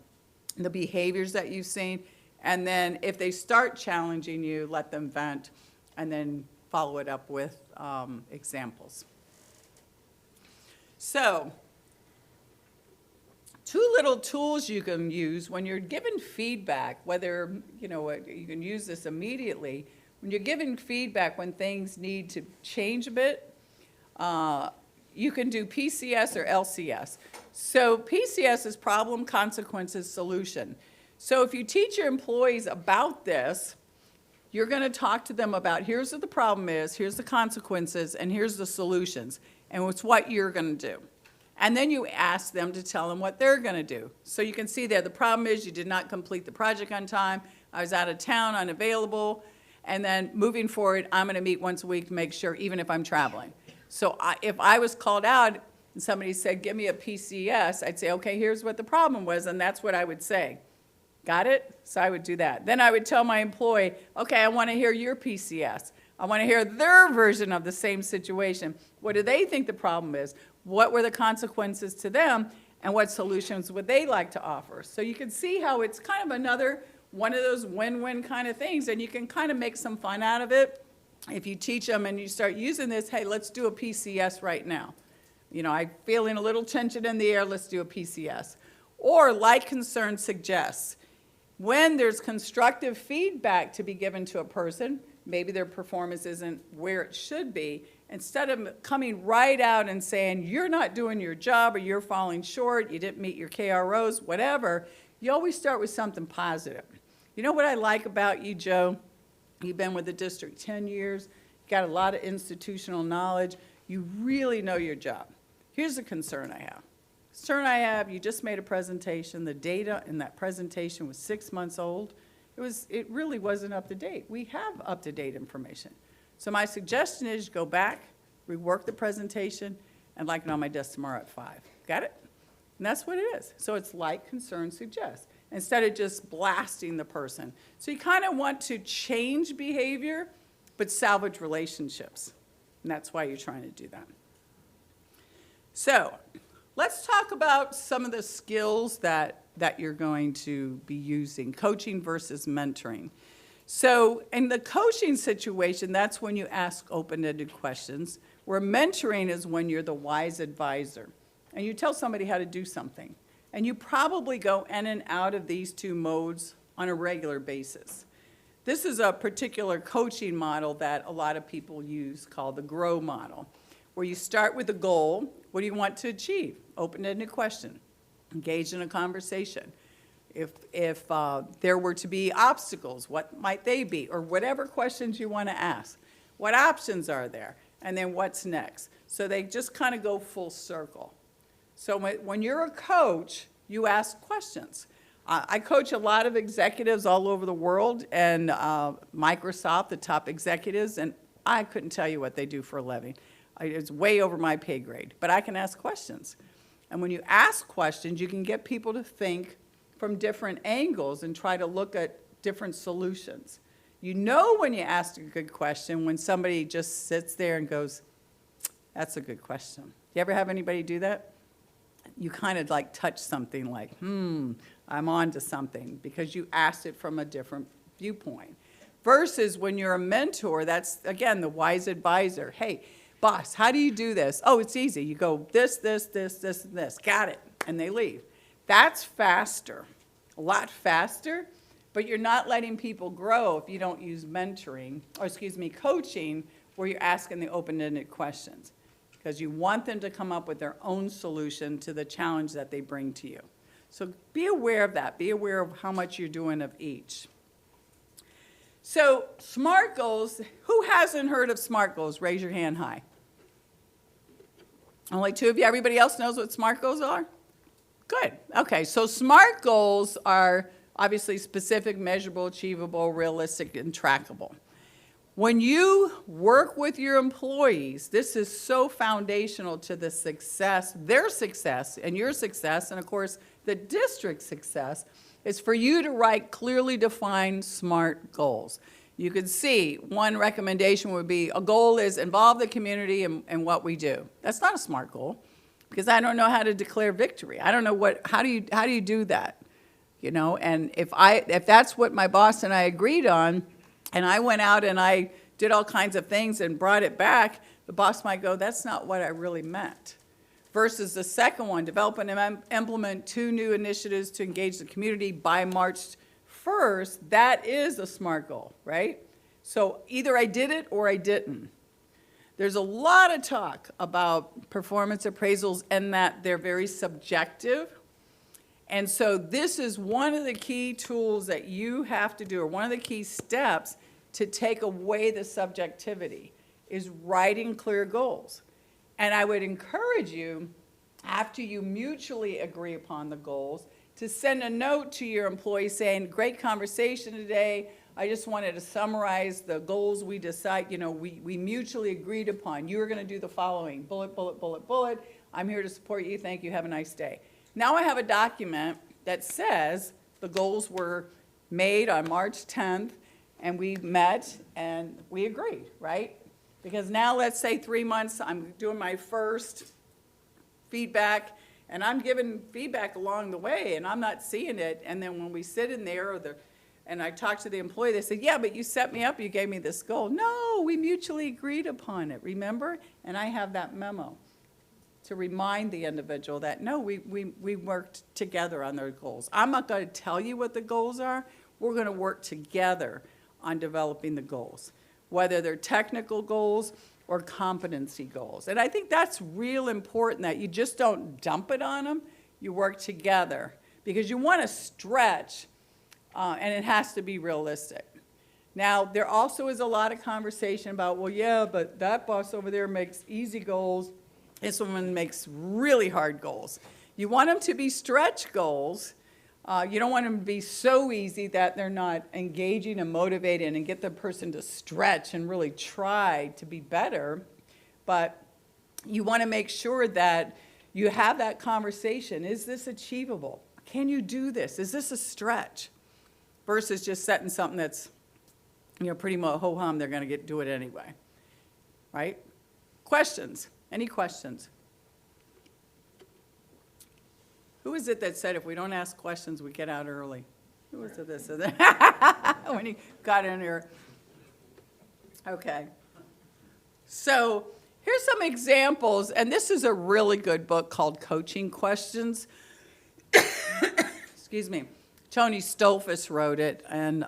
behaviors that you've seen. And then if they start challenging you, let them vent, and then follow it up with examples. So, two little tools you can use when you're given feedback, whether, you know, you can use this immediately. When you're giving feedback when things need to change a bit, you can do PCS or LCS. So PCS is problem, consequences, solution. So if you teach your employees about this, you're going to talk to them about here's what the problem is, here's the consequences, and here's the solutions, and it's what you're going to do. And then you ask them to tell them what they're going to do. So you can see there, the problem is you did not complete the project on time, I was out of town, unavailable, and then moving forward, I'm going to meet once a week to make sure, even if I'm traveling. So if I was called out and somebody said, give me a PCS, I'd say, okay, here's what the problem was, and that's what I would say. Got it? So I would do that. Then I would tell my employee, okay, I want to hear your PCS. I want to hear their version of the same situation. What do they think the problem is? What were the consequences to them? And what solutions would they like to offer? So you can see how it's kind of another one of those win-win kind of things, and you can kind of make some fun out of it. If you teach them and you start using this, hey, let's do a PCS right now. You know, I'm feeling a little tension in the air, let's do a PCS. Or like, concern, suggests. When there's constructive feedback to be given to a person, maybe their performance isn't where it should be, instead of coming right out and saying, you're not doing your job or you're falling short, you didn't meet your KROs, whatever, you always start with something positive. You know what I like about you, Joe? You've been with the district 10 years, you got a lot of institutional knowledge, you really know your job. Here's a concern I have. concern I have, you just made a presentation, the data in that presentation was 6 months old. It really wasn't up to date. We have up-to-date information. So my suggestion is go back, rework the presentation, and like it on my desk tomorrow at 5. Got it? And that's what it is. So it's like, concern, suggest, instead of just blasting the person. So you kind of want to change behavior, but salvage relationships. And that's why you're trying to do that. So let's talk about some of the skills that you're going to be using, coaching versus mentoring. So in the coaching situation, that's when you ask open-ended questions, where mentoring is when you're the wise advisor, and you tell somebody how to do something. And you probably go in and out of these two modes on a regular basis. This is a particular coaching model that a lot of people use called the GROW model, where you start with a goal. What do you want to achieve? Open-ended question. Engage in a conversation. If there were to be obstacles, what might they be? Or whatever questions you want to ask. What options are there? And then what's next? So they just kind of go full circle. So when you're a coach, you ask questions. I coach a lot of executives all over the world, and Microsoft, the top executives, and I couldn't tell you what they do for a living. It's way over my pay grade, but I can ask questions. And when you ask questions, you can get people to think from different angles and try to look at different solutions. You know when you ask a good question when somebody just sits there and goes, that's a good question. You ever have anybody do that? You kind of like touch something like, I'm on to something, because you asked it from a different viewpoint. Versus when you're a mentor, that's, again, the wise advisor. Hey, boss, how do you do this? Oh, it's easy. You go this, this, this, this, and this. Got it. And they leave. That's faster, a lot faster, but you're not letting people grow if you don't use mentoring, or coaching, where you're asking the open-ended questions, because you want them to come up with their own solution to the challenge that they bring to you. So be aware of that. Be aware of how much you're doing of each. So SMART goals, who hasn't heard of SMART goals? Raise your hand high. Only 2 of you. Everybody else knows what SMART goals are? Good. Okay, so SMART goals are obviously specific, measurable, achievable, realistic, and trackable. When you work with your employees, this is so foundational to the success, their success, and your success, and of course, the district's success, is for you to write clearly defined SMART goals. You can see one recommendation would be, a goal is involve the community in what we do. That's not a SMART goal, because I don't know how to declare victory. I don't know how do you do that? You know, and if that's what my boss and I agreed on, and I went out and I did all kinds of things and brought it back, the boss might go, that's not what I really meant. Versus the second one, develop and implement 2 new initiatives to engage the community by March 1st, that is a SMART goal, right? So either I did it or I didn't. There's a lot of talk about performance appraisals and that they're very subjective. And so this is one of the key tools that you have to do, or one of the key steps to take away the subjectivity, is writing clear goals. And I would encourage you, after you mutually agree upon the goals, to send a note to your employees saying, great conversation today. I just wanted to summarize the goals we decide, we mutually agreed upon. You are going to do the following, bullet, bullet, bullet, bullet. I'm here to support you. Thank you. Have a nice day. Now I have a document that says the goals were made on March 10th, and we met and we agreed, right? Because now let's say 3 months, I'm doing my first feedback, and I'm giving feedback along the way, and I'm not seeing it. And then when we sit in there, and I talk to the employee, they say, yeah, but you set me up, you gave me this goal. No, we mutually agreed upon it, remember? And I have that memo to remind the individual that, no, we worked together on their goals. I'm not going to tell you what the goals are. We're going to work together on developing the goals, whether they're technical goals or competency goals. And I think that's real important, that you just don't dump it on them. You work together, because you want to stretch, and it has to be realistic. Now, there also is a lot of conversation about, well, yeah, but that boss over there makes easy goals. This one makes really hard goals. You want them to be stretch goals. You don't want them to be so easy that they're not engaging and motivated and get the person to stretch and really try to be better. But you want to make sure that you have that conversation. Is this achievable? Can you do this? Is this a stretch? Versus just setting something that's, pretty much ho-hum, they're going to do it anyway. Right? Questions? Any questions? Who is it that said if we don't ask questions, we get out early? Who was it that said that? When he got in here. Okay. So here's some examples, and this is a really good book called Coaching Questions. Excuse me. Tony Stolfus wrote it, and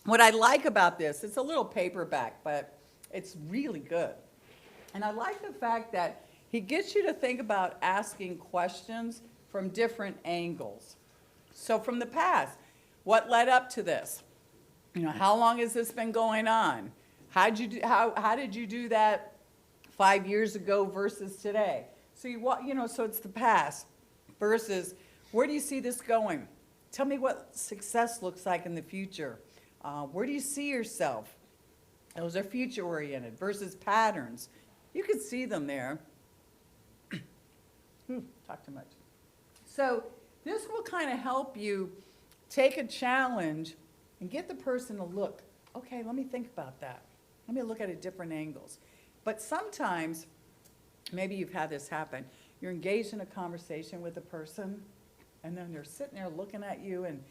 what I like about this, it's a little paperback, but it's really good. And I like the fact that he gets you to think about asking questions from different angles. So from the past, what led up to this? How long has this been going on? How did you do that 5 years ago versus today? So so it's the past versus where do you see this going? Tell me what success looks like in the future. Where do you see yourself? Those are future-oriented versus patterns. You can see them there. Talk too much. So this will kind of help you take a challenge and get the person to look, okay, let me think about that. Let me look at it different angles. But sometimes, maybe you've had this happen, you're engaged in a conversation with a person, and then they're sitting there looking at you, and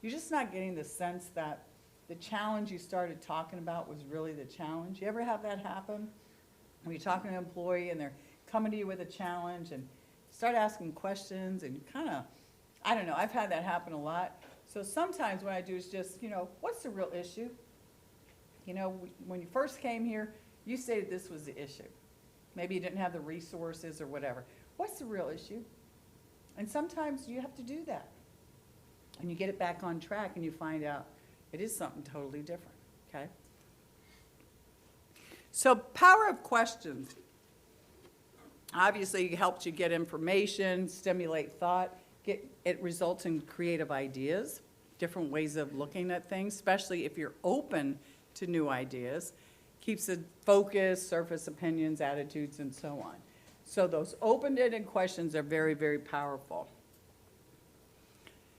you're just not getting the sense that the challenge you started talking about was really the challenge. You ever have that happen? When you're talking to an employee and they're coming to you with a challenge and start asking questions and kind of, I don't know, I've had that happen a lot. So sometimes what I do is just, what's the real issue? When you first came here, you stated this was the issue. Maybe you didn't have the resources or whatever. What's the real issue? And sometimes you have to do that. And you get it back on track and you find out it is something totally different, okay? So power of questions. Obviously, it helps you get information, stimulate thought. It results in creative ideas, different ways of looking at things, especially if you're open to new ideas. Keeps it focused, surface opinions, attitudes, and so on. So those open-ended questions are very, very powerful.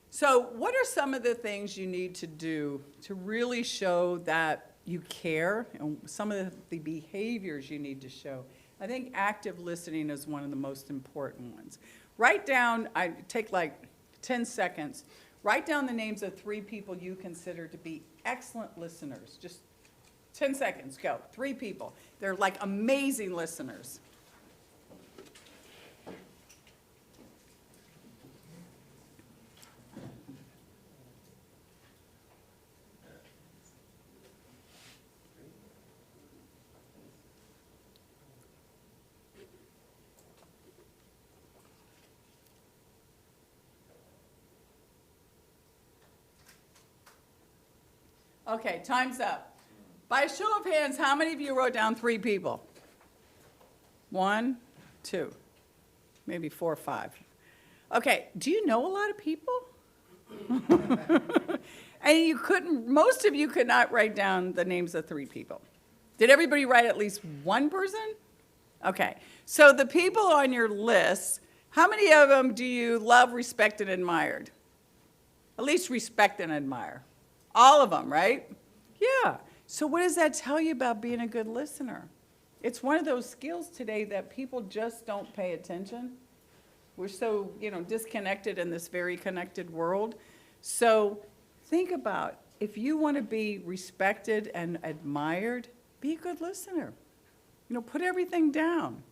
So what are some of the things you need to do to really show that you care, and some of the behaviors you need to show? I think active listening is one of the most important ones. Write down, I take like 10 seconds, write down the names of 3 people you consider to be excellent listeners. Just 10 seconds, go. 3 people. They're like amazing listeners. Okay, time's up. By a show of hands, how many of you wrote down 3 people? 1, 2, maybe 4 or 5. Okay, do you know a lot of people? And most of you could not write down the names of 3 people. Did everybody write at least 1 person? Okay, so the people on your list, how many of them do you love, respect, and admired? At least respect and admire. All of them, right? Yeah. So what does that tell you about being a good listener? It's one of those skills today that people just don't pay attention. We're so, disconnected in this very connected world. So think about, if you want to be respected and admired, be a good listener. Put everything down.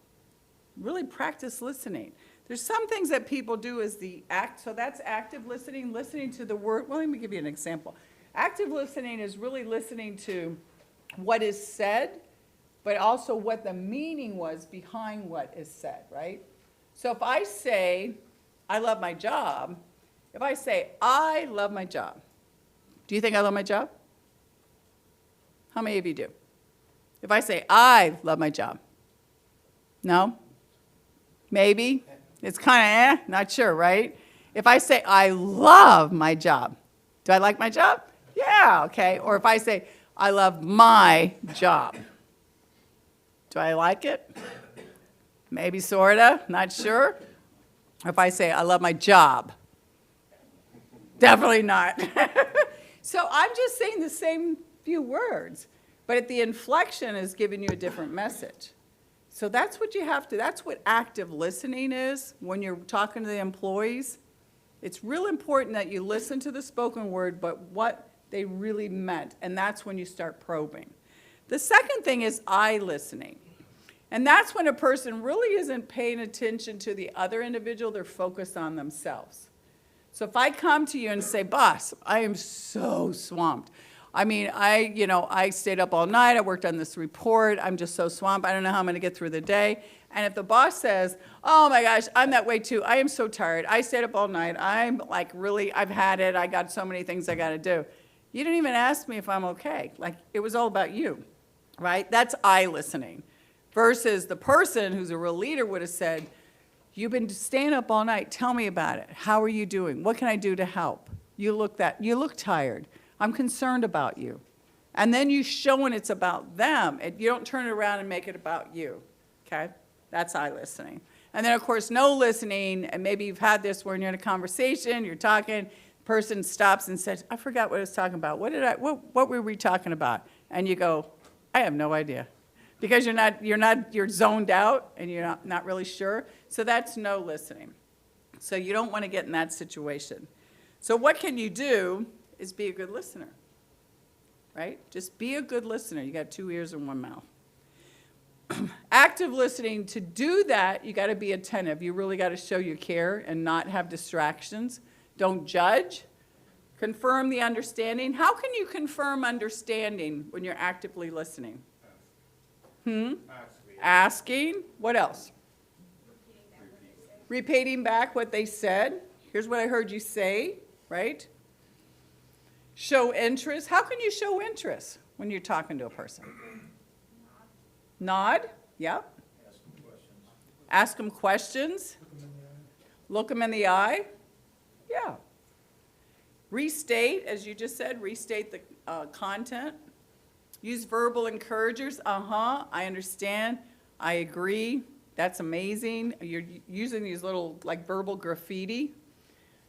Really practice listening. There's some things that people do as so that's active listening, listening to the word. Well, let me give you an example. Active listening is really listening to what is said, but also what the meaning was behind what is said, right? So if I say, I love my job, if I say, I love my job, do you think I love my job? How many of you do? If I say, I love my job? No? Maybe? It's kind of not sure, right? If I say, I love my job, do I like my job? Yeah, okay. Or if I say, I love my job, do I like it? Maybe, sorta, not sure. If I say, I love my job, definitely not. So I'm just saying the same few words, but the inflection is giving you a different message. So that's what you have to, that's what active listening is when you're talking to the employees. It's real important that you listen to the spoken word, but what they really meant, and that's when you start probing. The second thing is eye listening. And that's when a person really isn't paying attention to the other individual, they're focused on themselves. So if I come to you and say, boss, I am so swamped. I mean, I stayed up all night, I worked on this report, I'm just so swamped, I don't know how I'm gonna get through the day. And if the boss says, oh my gosh, I'm that way too, I am so tired, I stayed up all night, I'm like really, I've had it, I got so many things I gotta do. You didn't even ask me if I'm okay. Like, it was all about you, right? That's eye listening. Versus the person who's a real leader would have said, you've been staying up all night, tell me about it. How are you doing? What can I do to help? You look tired. I'm concerned about you. And then you show when it's about them, and you don't turn it around and make it about you, okay? That's eye listening. And then, of course, no listening, and maybe you've had this where you're in a conversation, you're talking, person stops and says, I forgot what I was talking about. What were we talking about? And you go, I have no idea. Because you're zoned out and you're not really sure. So that's no listening. So you don't want to get in that situation. So what can you do is be a good listener, right? Just be a good listener. You got 2 ears and 1 mouth. Active listening, to do that, you got to be attentive. You really got to show you care and not have distractions. Don't judge. Confirm the understanding. How can you confirm understanding when you're actively listening? Asking. What else? Repeating back what they said. Here's what I heard you say, right? Show interest. How can you show interest when you're talking to a person? Nod. Yep. Ask them questions. Look them in the eye. Yeah. Restate, as you just said, restate the content. Use verbal encouragers. I understand. I agree. That's amazing. You're using these little like verbal graffiti.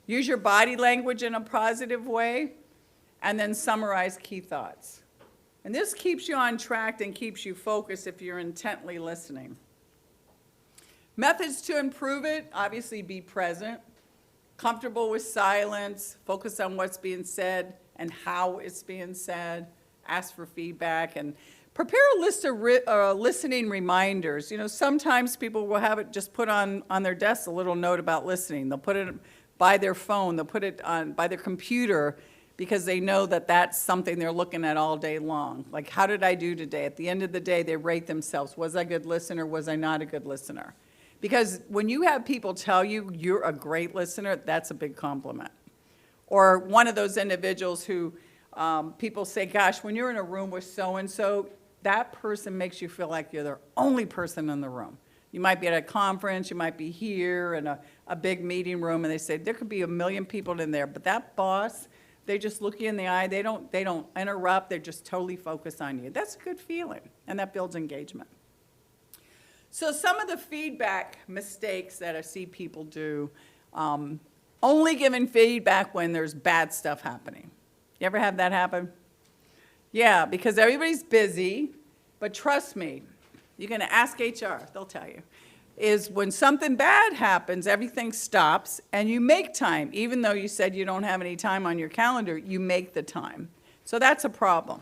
Use your body language in a positive way. And then summarize key thoughts. And this keeps you on track and keeps you focused if you're intently listening. Methods to improve it, obviously be present. Comfortable with silence. Focus on what's being said and how it's being said. Ask for feedback and prepare a list of listening reminders. You know, sometimes people will have it just put on their desk a little note about listening. They'll put it by their phone, they'll put it on by their computer because they know that that's something they're looking at all day long. Like, how did I do today? At the end of the day, they rate themselves. Was I a good listener? Was I not a good listener? Because when you have people tell you you're a great listener, that's a big compliment. Or one of those individuals who people say, gosh, when you're in a room with so-and-so, that person makes you feel like you're the only person in the room. You might be at a conference, you might be here in a big meeting room, and they say, there could be 1 million people in there, but that boss, they just look you in the eye, they don't interrupt, they're just totally focused on you. That's a good feeling, and that builds engagement. So some of the feedback mistakes that I see people do, only giving feedback when there's bad stuff happening. You ever have that happen? Yeah, because everybody's busy, but trust me, you're going to ask HR, they'll tell you, is when something bad happens, everything stops, and you make time. Even though you said you don't have any time on your calendar, you make the time. So that's a problem.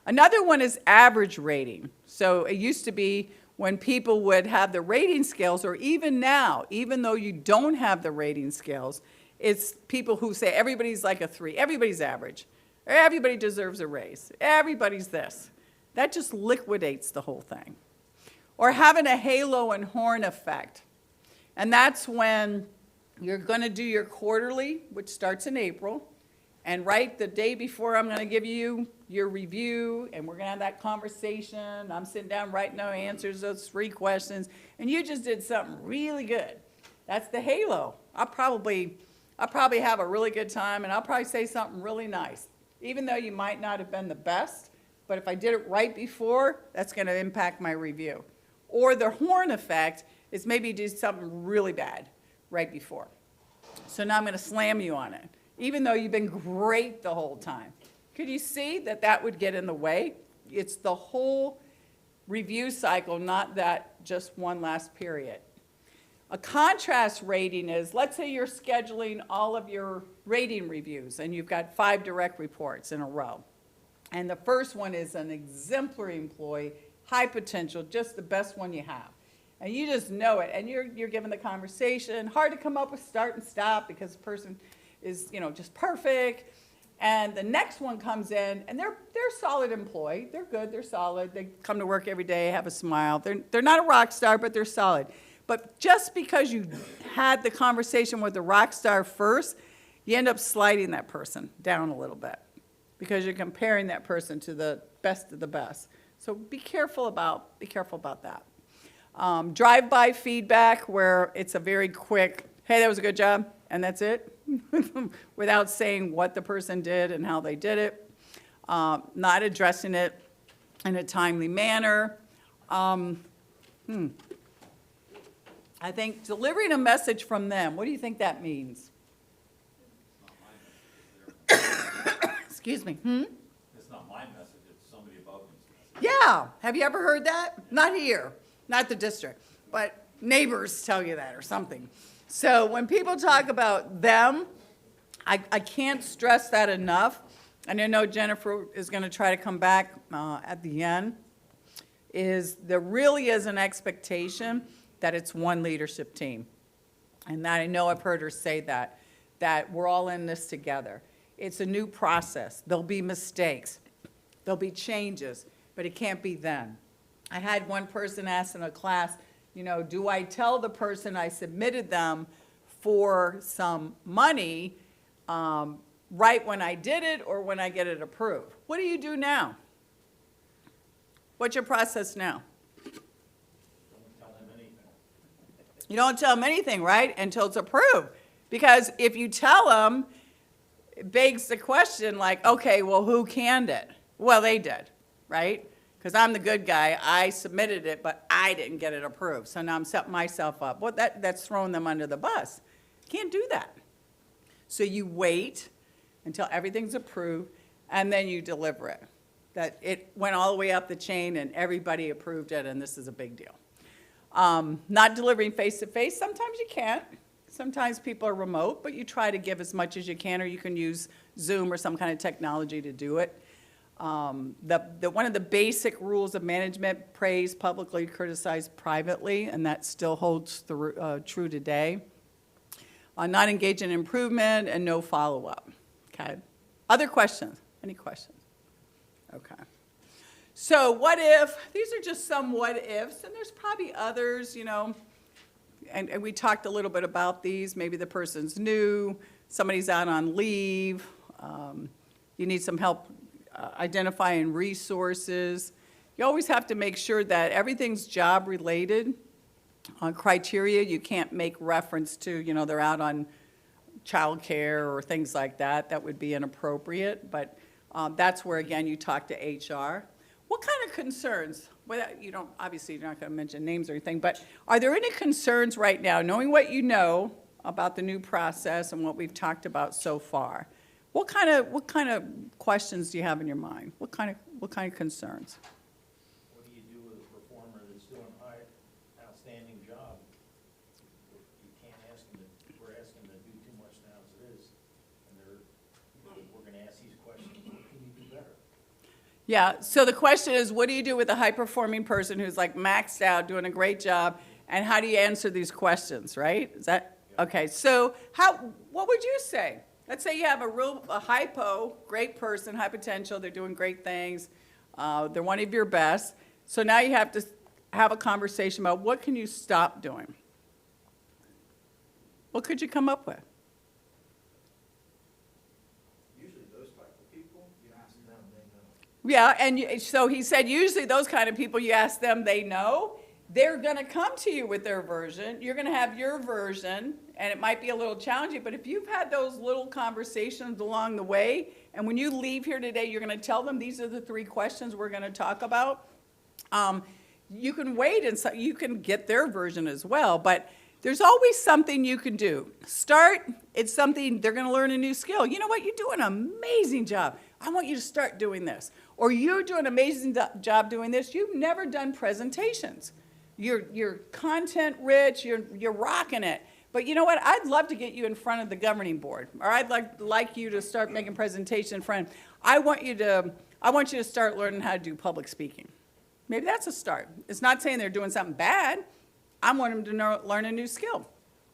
Another one is average rating. So it used to be when people would have the rating scales, or even now, even though you don't have the rating scales, it's people who say everybody's like a 3, everybody's average, everybody deserves a raise, everybody's this. That just liquidates the whole thing. Or having a halo and horn effect. And that's when you're going to do your quarterly, which starts in April, and right the day before I'm going to give you your review, and we're going to have that conversation. I'm sitting down writing down answers to those 3 questions, and you just did something really good. That's the halo. I'll probably have a really good time, and I'll probably say something really nice, even though you might not have been the best. But if I did it right before, that's going to impact my review. Or the horn effect is maybe do something really bad right before. So now I'm going to slam you on it, even though you've been great the whole time. Could you see that that would get in the way? It's the whole review cycle, not that just one last period. A contrast rating is, let's say you're scheduling all of your rating reviews and you've got 5 direct reports in a row. And the first one is an exemplary employee, high potential, just the best one you have. And you just know it, and you're given the conversation. Hard to come up with start and stop because the person is, just perfect. And the next one comes in, and they're a solid employee. They're good, they're solid. They come to work every day, have a smile. They're not a rock star, but they're solid. But just because you had the conversation with the rock star first, you end up sliding that person down a little bit because you're comparing that person to the best of the best. So be careful about that. Drive-by feedback where it's a very quick, hey, that was a good job, and that's it, without saying what the person did and how they did it, not addressing it in a timely manner. I think delivering a message from them, what do you think that means? Excuse me. It's not my message, it's somebody above me's message. Yeah, have you ever heard that? Not here, not the district, but neighbors tell you that or something. So when people talk about them, I can't stress that enough. And I know Jennifer is going to try to come back at the end, is there really is an expectation that it's one leadership team. And that I know I've heard her say that we're all in this together. It's a new process. There'll be mistakes. There'll be changes, but it can't be them. I had one person ask in a class, do I tell the person I submitted them for some money right when I did it or when I get it approved? What do you do now? What's your process now? Don't tell them anything. You don't tell them anything, right, until it's approved. Because if you tell them, it begs the question like, okay, well, who canned it? Well, they did, right? Because I'm the good guy. I submitted it, but I didn't get it approved. So now I'm setting myself up. Well, that's throwing them under the bus. Can't do that. So you wait until everything's approved, and then you deliver it. That it went all the way up the chain, and everybody approved it, and this is a big deal. Not delivering face-to-face, sometimes you can't. Sometimes people are remote, but you try to give as much as you can, or you can use Zoom or some kind of technology to do it. One of the basic rules of management, praise publicly, criticize privately, and that still holds true today. Not engage in improvement and no follow-up. Okay. Other questions? Any questions? Okay. So what if, these are just some what ifs, and there's probably others, and we talked a little bit about these. Maybe the person's new, somebody's out on leave, you need some help identifying resources. You always have to make sure that everything's job-related. Criteria, you can't make reference to, they're out on childcare or things like that. That would be inappropriate, but that's where, again, you talk to HR. What kind of concerns, obviously you're not going to mention names or anything, but are there any concerns right now, knowing what you know about the new process and what we've talked about so far? What kind of questions do you have in your mind? What kind of concerns? What do you do with a performer that's doing outstanding job? You can't ask them we're asking them to do too much now as it is. And we're gonna ask these questions, what can you do better? Yeah, so the question is, what do you do with a high-performing person who's like maxed out, doing a great job, and how do you answer these questions, right? Is that, okay, so what would you say? Let's say you have a hypo, great person, high potential, they're doing great things, they're one of your best, so now you have to have a conversation about what can you stop doing? What could you come up with? Usually those type of people, you ask them, they know. Yeah, and so he said usually those kind of people, you ask them, they know, they're gonna come to you with their version, you're gonna have your version, and it might be a little challenging, but if you've had those little conversations along the way, and when you leave here today, you're gonna tell them, these are the 3 questions we're gonna talk about, you can wait and so you can get their version as well, but there's always something you can do. Start, it's something, they're gonna learn a new skill. You know what, you do an amazing job. I want you to start doing this. Or you're doing an amazing job doing this. You've never done presentations. You're content rich, you're rocking it. But you know what, I'd love to get you in front of the governing board, or I'd like you to start making presentations in front. I want you to start learning how to do public speaking. Maybe that's a start. It's not saying they're doing something bad. I want them to learn a new skill.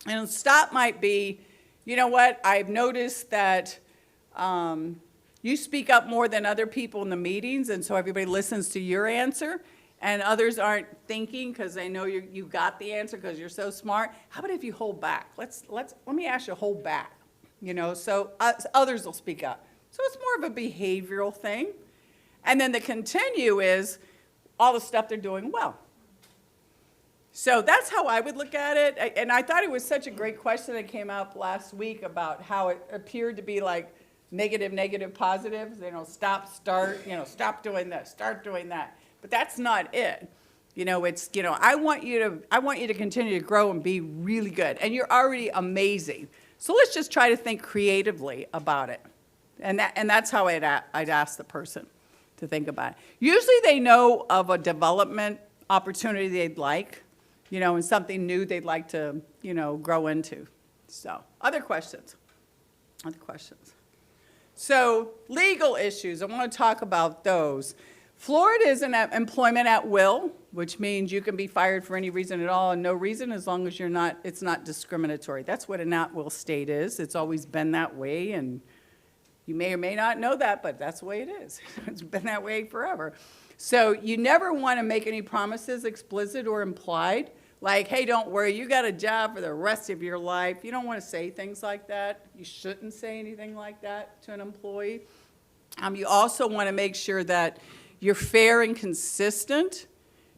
And a stop might be, you know what, I've noticed that you speak up more than other people in the meetings, and so everybody listens to your answer, and others aren't thinking because they know you got the answer because you're so smart. How about if you hold back? Let me ask you to hold back, you know, so others will speak up. So it's more of a behavioral thing. And then the continue is all the stuff they're doing well. So that's how I would look at it. And I thought it was such a great question that came up last week about how it appeared to be like negative, negative, positives, you know, stop, start, you know, stop doing this, start doing that. But that's not it. You know, it's, you know, I want you to continue to grow and be really good. And you're already amazing. So let's just try to think creatively about it. And that's how I'd ask the person to think about it. Usually they know of a development opportunity they'd like, you know, and something new they'd like to, you know, grow into. So, other questions? Other questions? So, legal issues, I want to talk about those. Florida is an employment at will, which means you can be fired for any reason at all and no reason as long as it's not discriminatory. That's what an at-will state is. It's always been that way, and you may or may not know that, but that's the way it is. It's been that way forever. So you never want to make any promises, explicit or implied, like, hey, don't worry, you got a job for the rest of your life. You don't want to say things like that. You shouldn't say anything like that to an employee. You also want to make sure that you're fair and consistent.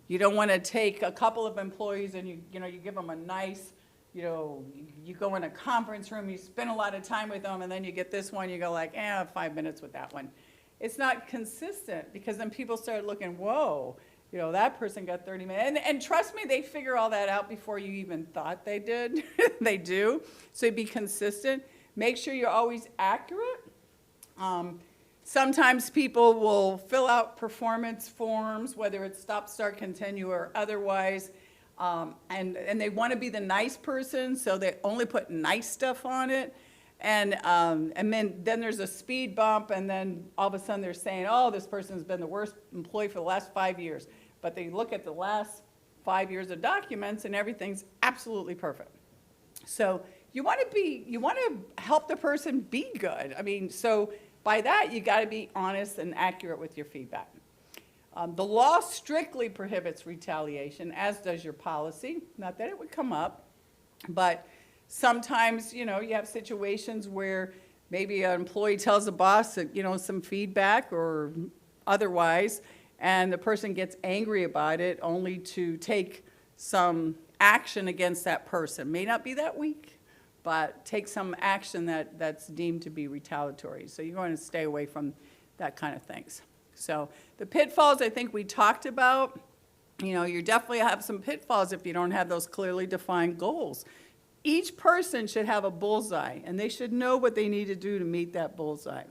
You don't want to take a couple of employees and you give them a nice, you know, you go in a conference room, you spend a lot of time with them, and then you get this one, you go like, 5 minutes with that one. It's not consistent, because then people start looking, whoa, you know, that person got 30 minutes. And trust me, they figure all that out before you even thought they did. They do. So be consistent. Make sure you're always accurate. Sometimes people will fill out performance forms, whether it's stop, start, continue, or otherwise. And they want to be the nice person, so they only put nice stuff on it. And then there's a speed bump, and then all of a sudden they're saying, oh, this person's been the worst employee for the last 5 years. But they look at the last 5 years of documents, and everything's absolutely perfect. So you want to help the person be good. I mean, so by that, you got to be honest and accurate with your feedback. The law strictly prohibits retaliation, as does your policy. Not that it would come up, but sometimes, you know, you have situations where maybe an employee tells the boss, you know, some feedback or otherwise, and the person gets angry about it only to take some action against that person. May not be that weak, but take some action that's deemed to be retaliatory. So you're going to stay away from that kind of things. So the pitfalls I think we talked about, you know, you definitely have some pitfalls if you don't have those clearly defined goals. Each person should have a bullseye, and they should know what they need to do to meet that bullseye.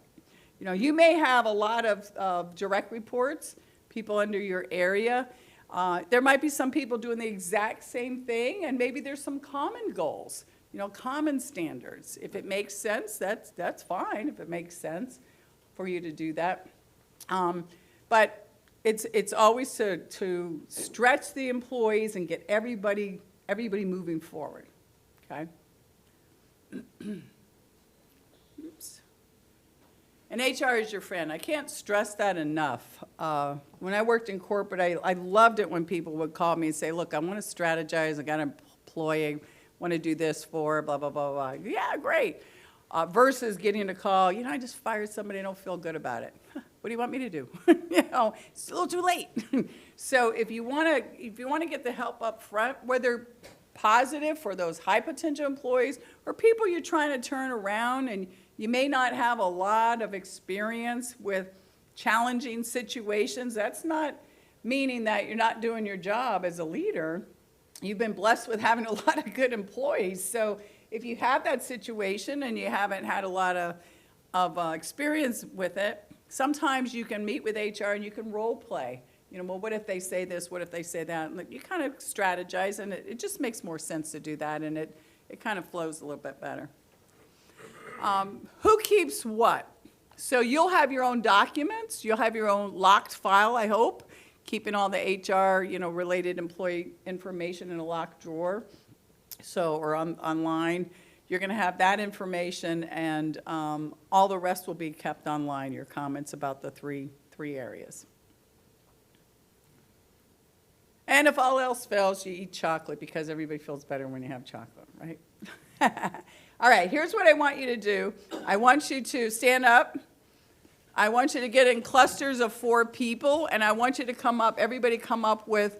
You know, you may have a lot of direct reports, people under your area. There might be some people doing the exact same thing, and maybe there's some common goals, you know, common standards. If it makes sense, that's fine, if it makes sense for you to do that. But it's always to stretch the employees and get everybody moving forward, okay? Oops. And HR is your friend. I can't stress that enough. When I worked in corporate, I loved it when people would call me and say, look, I want to strategize, I got an employee I want to do this for, blah, blah, blah, blah. Yeah, great. Versus getting a call, you know, I just fired somebody, I don't feel good about it. what do you want me to do? You know, it's a little too late. So if you want to get the help up front, whether positive for those high potential employees or people you're trying to turn around and you may not have a lot of experience with challenging situations, that's not meaning that you're not doing your job as a leader. You've been blessed with having a lot of good employees. So if you have that situation and you haven't had a lot of experience with it, sometimes you can meet with HR and you can role play. You know, well, what if they say this? What if they say that? And you kind of strategize, and it just makes more sense to do that, and it kind of flows a little bit better. Who keeps what? So you'll have your own documents. You'll have your own locked file, I hope, keeping all the HR, you know, related employee information in a locked drawer. So, or online. You're going to have that information, and all the rest will be kept online, your comments about the three areas. And if all else fails, you eat chocolate, because everybody feels better when you have chocolate, right? All right, here's what I want you to do. I want you to stand up. I want you to get in clusters of 4 people, and I want you to come up, everybody come up with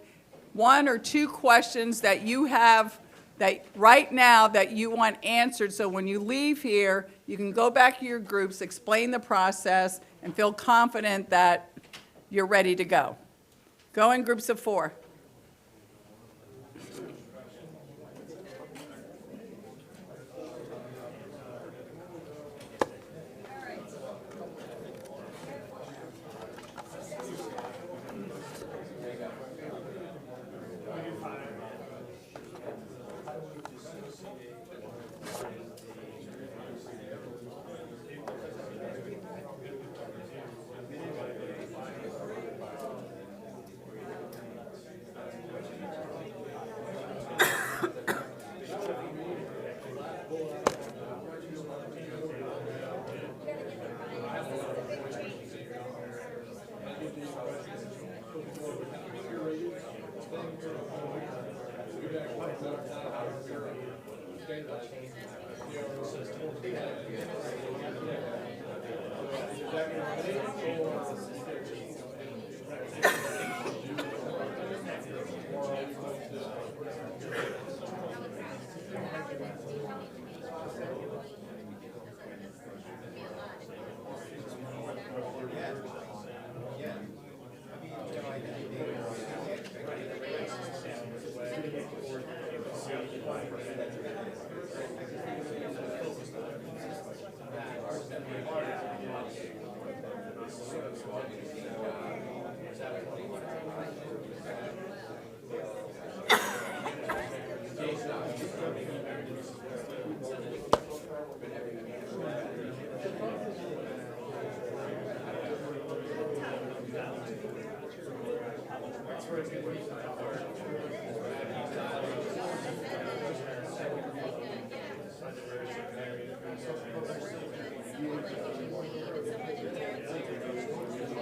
1 or 2 questions that you have that right now that you want answered. So when you leave here, you can go back to your groups, explain the process, and feel confident that you're ready to go. Go in groups of 4.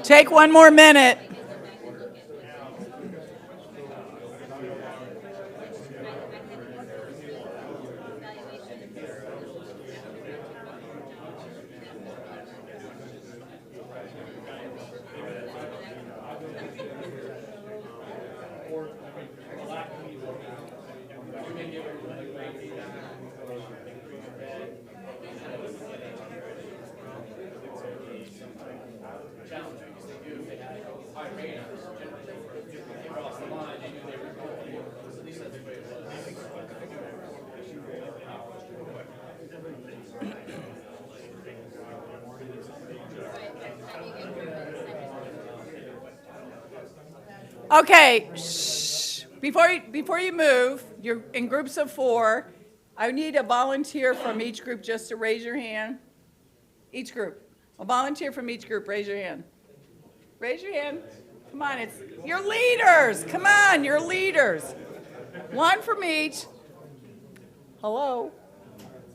Take 1 more minute. Okay, shh. Before you move, you're in groups of 4. I need a volunteer from each group just to raise your hand. Each group. A volunteer from each group, raise your hand. Raise your hand. Come on, it's your leaders. Come on, you're leaders. 1 from each. Hello?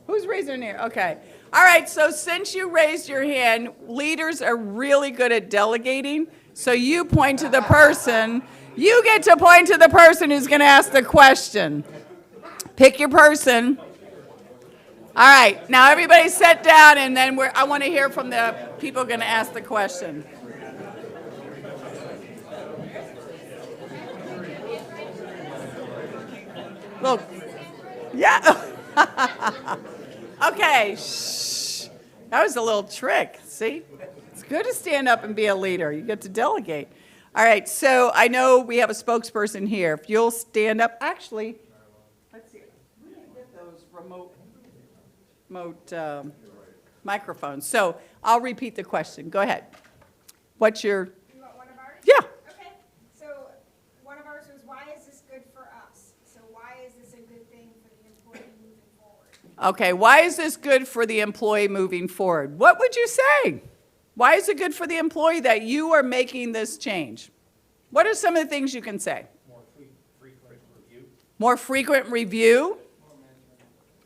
Who's raising their hand? Okay. All right, so since you raised your hand, leaders are really good at delegating. So you point to the person. You get to point to the person who's going to ask the question. Pick your person. All right, now everybody sit down, and then I want to hear from the people going to ask the question. Look. Yeah. Okay, shh. That was a little trick, see? It's good to stand up and be a leader. You get to delegate. All right, so I know we have a spokesperson here. If you'll stand up, actually, let's see. We didn't get those remote microphones. So I'll repeat the question. Go ahead. What's your, You want one of ours? yeah. Okay, so one of ours was, why is this good for us? So why is this a good thing for the employee moving forward? Okay, why is this good for the employee moving forward? What would you say? Why is it good for the employee that you are making this change? What are some of the things you can say? More frequent review. More frequent review?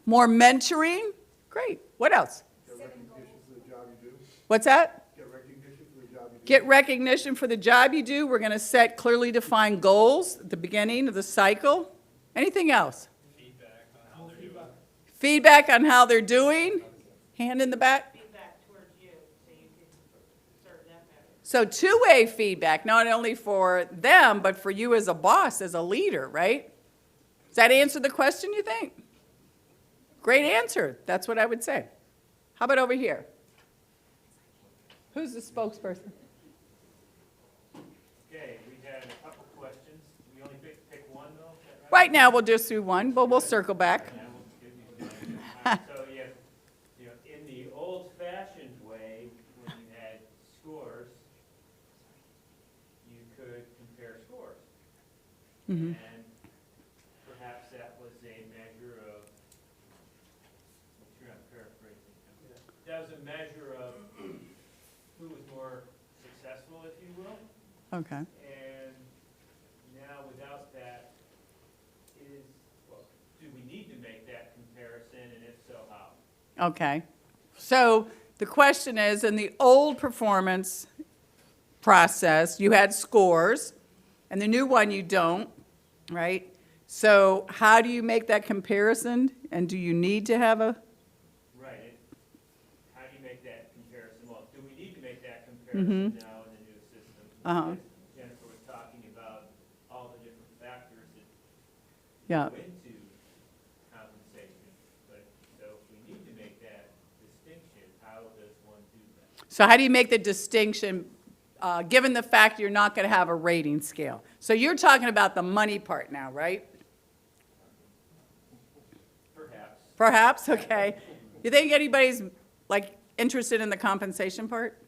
More mentoring? Great. What else? Get recognition for the job you do. What's that? Get recognition for the job you do. Get recognition for the job you do. We're going to set clearly defined goals at the beginning of the cycle. Anything else? Feedback on how they're doing. Hand in the back. Feedback towards you, so you can serve them better. So two-way feedback, not only for them, but for you as a boss, as a leader, right? Does that answer the question, you think? Great answer. That's what I would say. How about over here? Who's the spokesperson? Okay, we had a couple questions. We only pick one though, is that right? Right now, we'll just do one, but we'll circle back. Yeah, we'll give you one. So, yeah, you know, in the old-fashioned way, when you had scores, you could compare scores. Mhm. And perhaps that was a measure of, I'm sure I'm paraphrasing. That was a measure of who was more successful, if you will. Okay. And now without that, do we need to make that comparison, and if so, how? Okay. So the question is, in the old performance process, you had scores, and the new one you don't, right? So how do you make that comparison, and do you need to have a, Right. How do you make that comparison? Well, do we need to make that comparison now in the new system? Uh-huh. Because Jennifer was talking about all the different factors that yeah, go into compensation. But, so if we need to make that distinction, how does one do that? so how do you make the distinction, given the fact you're not going to have a rating scale? So you're talking about the money part now, right? Perhaps. Perhaps, okay. You think anybody's, like, interested in the compensation part?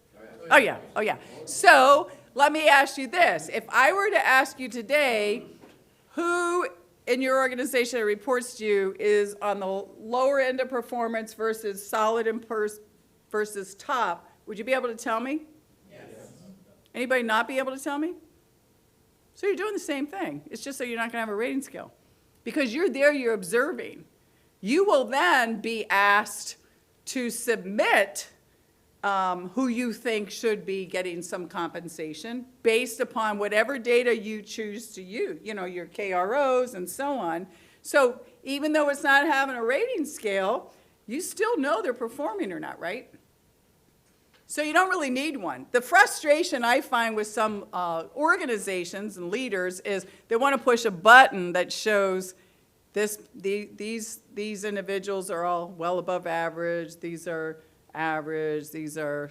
Oh, yeah, oh, yeah. So, let me ask you this. If I were to ask you today, who in your organization that reports to you is on the lower end of performance versus solid and versus top, would you be able to tell me? Yes. Anybody not be able to tell me? So you're doing the same thing. It's just that you're not going to have a rating scale. Because you're there, you're observing. You will then be asked to submit who you think should be getting some compensation based upon whatever data you choose to use, you know, your KROs and so on. So even though it's not having a rating scale, you still know they're performing or not, right? So you don't really need one. The frustration I find with some organizations and leaders is they want to push a button that shows these individuals are all well above average, these are average, these are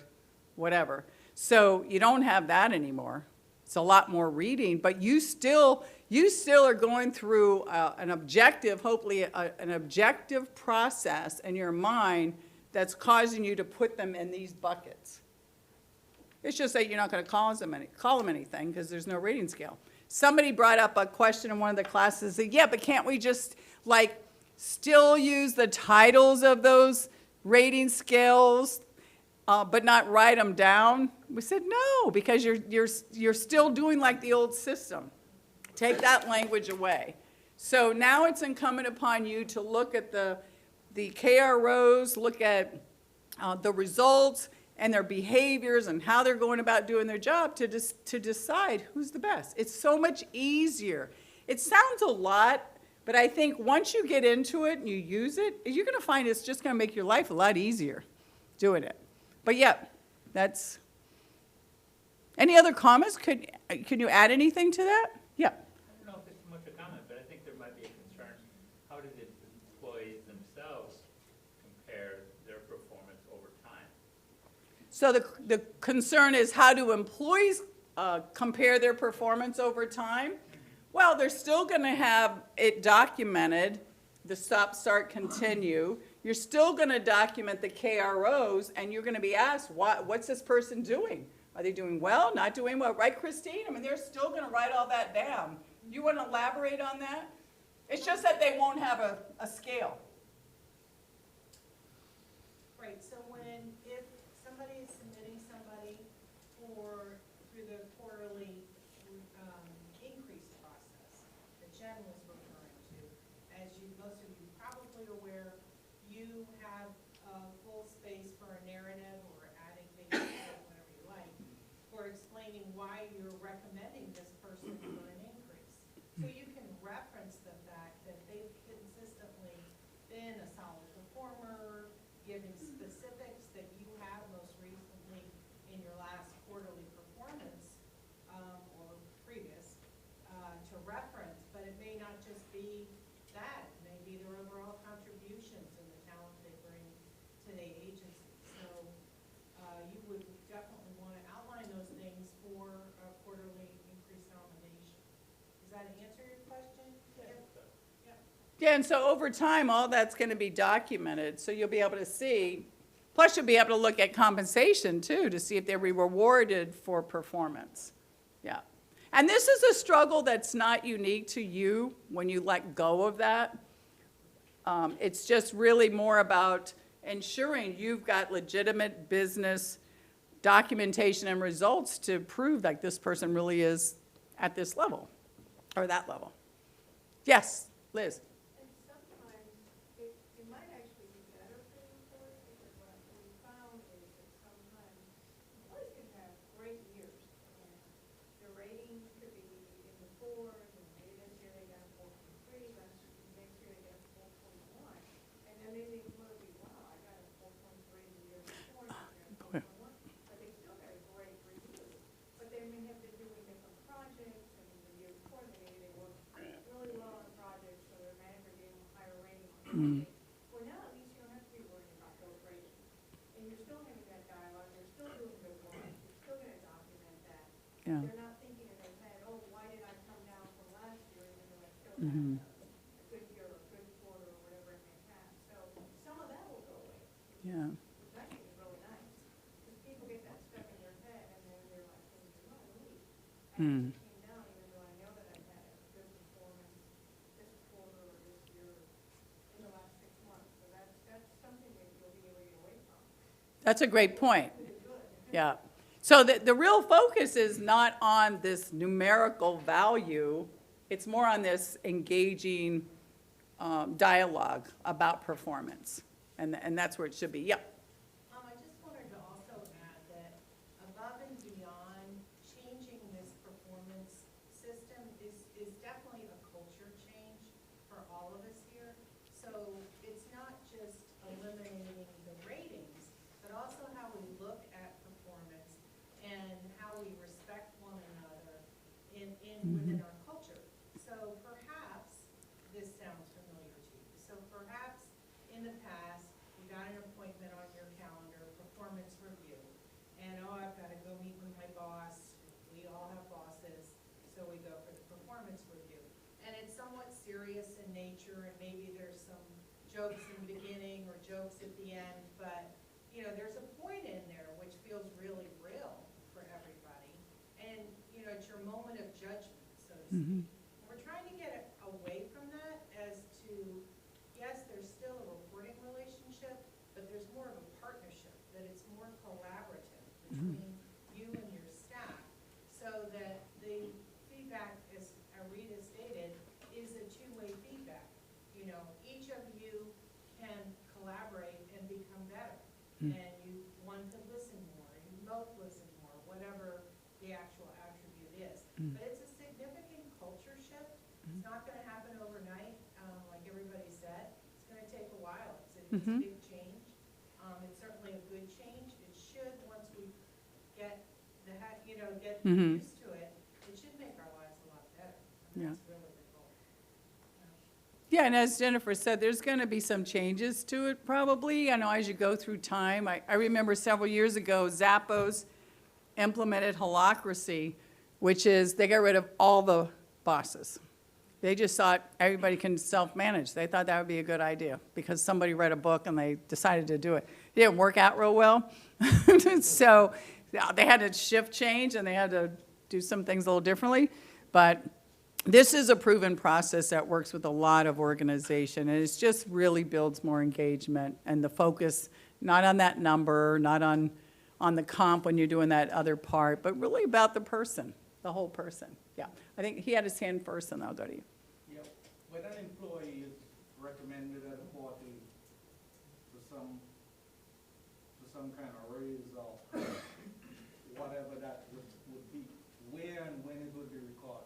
whatever. So you don't have that anymore. It's a lot more reading, but you still are going through an objective, hopefully an objective process in your mind that's causing you to put them in these buckets. It's just that you're not going to call them anything because there's no rating scale. Somebody brought up a question in one of the classes that, yeah, but can't we just like still use the titles of those rating scales, but not write them down? We said no, because you're still doing like the old system. Take that language away. So now it's incumbent upon you to look at the KROs, look at the results and their behaviors and how they're going about doing their job to decide who's the best. It's so much easier. It sounds a lot, but I think once you get into it and you use it, you're going to find it's just going to make your life a lot easier doing it. But yeah, that's... Any other comments? Can you add anything to that? Yeah. I don't know if it's much a comment, but I think there might be a concern So the concern is, how do employees compare their performance over time? Well, they're still going to have it documented, the stop, start, continue. You're still going to document the KROs, and you're going to be asked, what's this person doing? Are they doing well, not doing well? Right, Christine? I mean, they're still going to write all that down. You want to elaborate on that? It's just that they won't have a scale. Right, so if somebody is submitting somebody through the quarterly increase process that Jen was referring to, as most of you probably are aware, you have full space for a narrative or adding things, whatever you like, for explaining why you're recommending this person for an increase. So you can reference the fact that they've consistently been a solid performer, giving specifics that you have most recently in your last quarterly performance, or previous, to reference, but it may not just be that. It may be their overall contributions and the talent they bring to the agency. So you would definitely want to outline those things for a quarterly increase nomination. Does that answer your question? Yeah, and so over time, all that's going to be documented, so you'll be able to see. Plus, you'll be able to look at compensation, too, to see if they were rewarded for performance. Yeah. And this is a struggle that's not unique to you when you let go of that. It's just really more about ensuring you've got legitimate business documentation and results to prove that this person really is at this level or that level. Yes, Liz. And sometimes it might actually be better for the employee, because what we found is that sometimes employees can have great years, and the rating could be in the fours, and maybe this year they got a 4.3, next year they got a 4.1, and then maybe the employee will be, wow, I got a 4.3 the year before, and I got a 4.1, but they still got a great review. But they may have been doing different projects, and the year before they worked really well on projects, so their manager gave them a higher rating on projects. Well, now at least you don't have to be worried about those ratings. And you're still having that dialogue, they're still doing good work, you're still gonna document that. Yeah. They're not thinking in their head, oh, why did I come down from last year, even though I still had a good year, or a good quarter, or whatever it may have. So some of that will go away, Yeah. which I think is really nice. Because people get that stuck in their head, and then they're like, oh, wait, I actually came down, even though I know that I've had a good performance this quarter or this year, in the last 6 months. So that's something that you'll be able to get away from. That's a great point. Yeah. So the real focus is not on this numerical value. It's more on this engaging dialogue about performance. And that's where it should be. Yep. I just wanted to also add that above and beyond changing this performance system is definitely a culture change for all of us here. So it's not just eliminating the ratings, but also how we look at performance and how we respect one another within our culture. So perhaps this sounds familiar to you. So perhaps in the past, you got an appointment on your calendar, performance review, and I've got to go meet with my boss. We all have bosses, so we go for the performance review. And it's somewhat serious in nature, and maybe there's some jokes in the beginning or jokes at the end, but there's a point in there which feels really real for everybody. And it's your moment of judgment, so to speak. We're trying to get away from that as to, yes, there's still a reporting relationship, but there's more of a partnership, that it's more collaborative between you and your staff, so that the feedback, as Arita stated, is a two-way feedback. Each of you can collaborate and become better, and one can listen more, you both listen more, whatever the actual attribute is. But it's a significant culture shift. It's not going to happen overnight, like everybody said. It's going to take a while. It's a big change. It's certainly a good change. It should, once we get used to it, it should make our lives a lot better. And that's really the goal. Yeah, and as Jennifer said, there's going to be some changes to it probably, I know, as you go through time. I remember several years ago, Zappos implemented holacracy, which is they got rid of all the bosses. They just thought everybody can self-manage. They thought that would be a good idea because somebody read a book and they decided to do it. It didn't work out real well. So they had to shift change and they had to do some things a little differently. But this is a proven process that works with a lot of organization, and it just really builds more engagement and the focus, not on that number, not on the comp when you're doing that other part, but really about the person, the whole person. Yeah, I think he had his hand first, and I'll go to you. Yeah, when an employee is recommended at a party for some kind of raise or whatever that would be, where and when it would be recorded?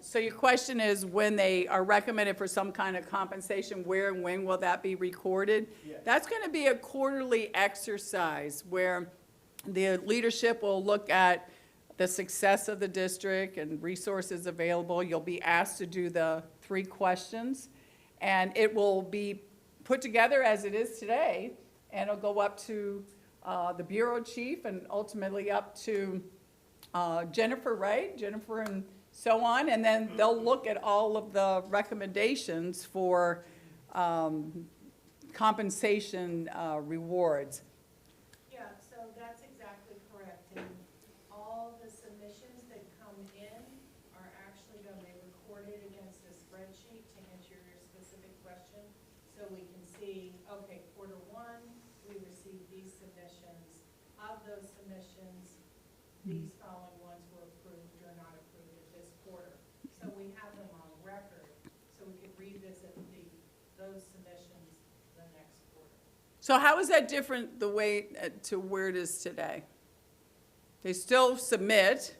So your question is when they are recommended for some kind of compensation, where and when will that be recorded? Yes. That's going to be a quarterly exercise where the leadership will look at the success of the district and resources available. You'll be asked to do the 3 questions, and it will be put together as it is today, and it'll go up to the bureau chief and ultimately up to Jennifer, right? Jennifer and so on, and then they'll look at all of the recommendations for compensation rewards. Yeah, so that's exactly correct. And all the submissions that come in are actually going to be recorded against a spreadsheet to answer your specific question. So we can see, okay, quarter 1, we received these submissions. Of those submissions, these following ones were approved or not approved at this quarter. So we have them on record, so we can revisit those submissions the next quarter. So how is that different the way to where it is today? They still submit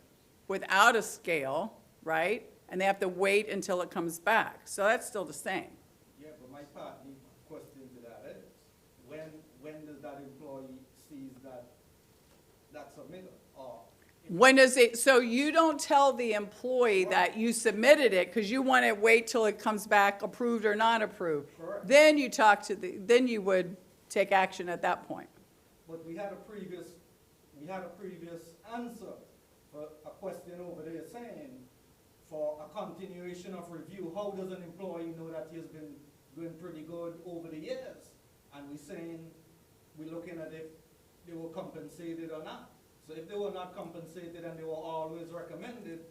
without a scale, right? And they have to wait until it comes back. So that's still the same. Yeah, but my part, the question to that is, when does that employee sees that submitted? Or When does it, so you don't tell the employee that you submitted it because you want to wait till it comes back approved or not approved. Correct. Then you talk to then you would take action at that point. But we had a previous answer for a question over there saying, for a continuation of review, how does an employee know that he has been doing pretty good over the years? And we're looking at if they were compensated or not. So if they were not compensated and they were always recommended,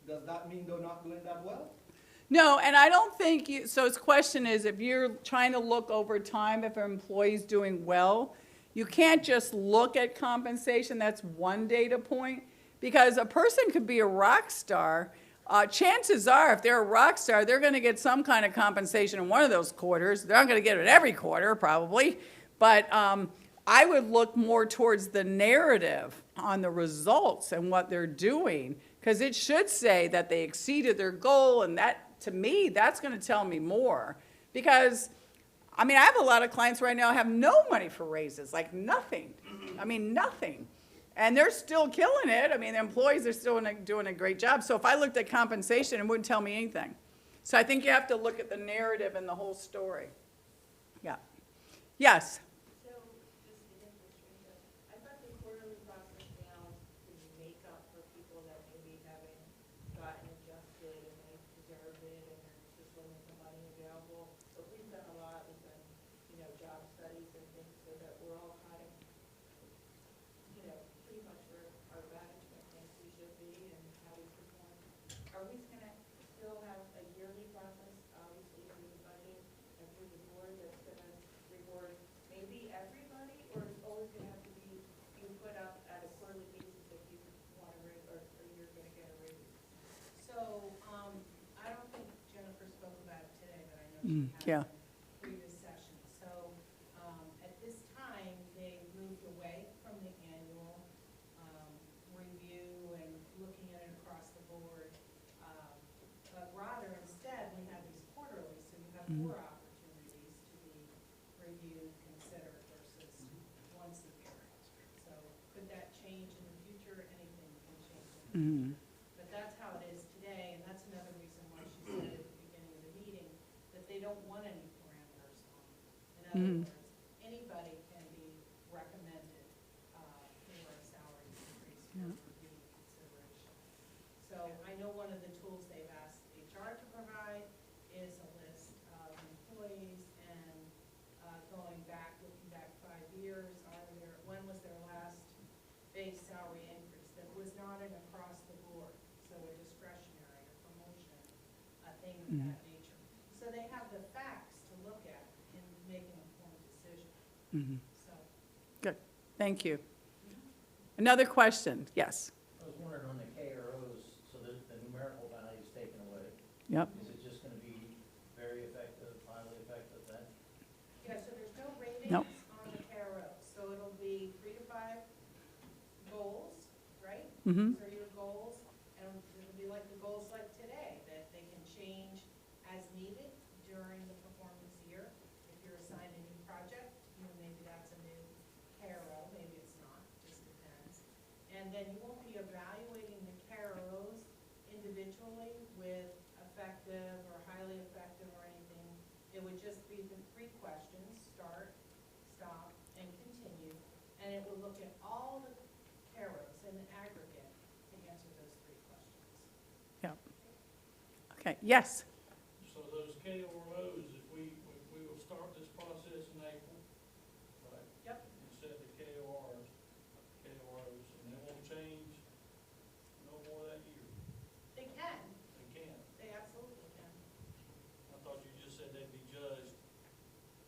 does that mean they're not doing that well? No, and I don't think you, so his question is if you're trying to look over time if an employee's doing well, you can't just look at compensation, that's one data point, because a person could be a rock star. Chances are, if they're a rock star, they're gonna get some kind of compensation in one of those quarters. They're not gonna get it every quarter, probably, but I would look more towards the narrative on the results and what they're doing, because it should say that they exceeded their goal, and that, to me, that's going to tell me more. Because, I mean, I have a lot of clients right now who have no money for raises, like nothing. I mean, nothing. And they're still killing it. I mean, the employees are still doing a great job. So if I looked at compensation, it wouldn't tell me anything. So I think you have to look at the narrative and the whole story. Yeah. Yes? So, just the difference between the, I thought the quarterly process now could make up for people that maybe haven't gotten adjusted and they deserve it and there's just limited money available. But we've done a lot, we've done, job studies and things so that we're all kind of, pretty much where our management thinks we should be and how we perform. Are we gonna still have a yearly process, obviously through the budget and through the board that's gonna reward maybe everybody, or it's always gonna have to be, you put up at a quarterly basis if you want a raise, or you're gonna get a raise? So, I don't think Jennifer spoke about it today, but I know she has Yeah. in previous sessions. So, at this time, they moved away from the annual, review and looking at it across the board. But rather, instead, we have these quarterly, so you have more opportunities to be reviewed, considered versus once a year. So, could that change in the future? Anything can change in the future. But that's how it is today, and that's another reason why she said at the beginning of the meeting don't want any parameters on it. In other words, anybody can be recommended for a salary increase for review and consideration. So I know one of the tools they've asked HR to provide is a list of employees and going back, looking back 5 years, when was their last base salary increase that was not an across the board, so a discretionary or promotion, a thing of that nature. So they have the facts to look at in making an informed decision. So, Good, thank you. Another question, yes. I was wondering on the KROs, so the numerical value is taken away. Yep. Is it just gonna be very effective, highly effective then? yeah, so there's no ratings Nope. on the CARO, so it'll be 3 to 5 goals, right? Mm-hmm. These are your goals, and it'll be like the goals like today, that they can change as needed during the performance year. If you're assigned a new project, maybe that's a new CARO, maybe it's not, just depends. And then you won't be evaluating the CAROs individually with effective or highly effective or anything. It would just be the 3 questions, start, stop, and continue. And it will look at all the CAROs in the aggregate to answer those 3 questions. Yep. Okay, yes. So those KROs, if we will start this process in April, right? Yep. And set the KROs, and they won't change no more that year. They can, They can. they absolutely can. I thought you just said they'd be judged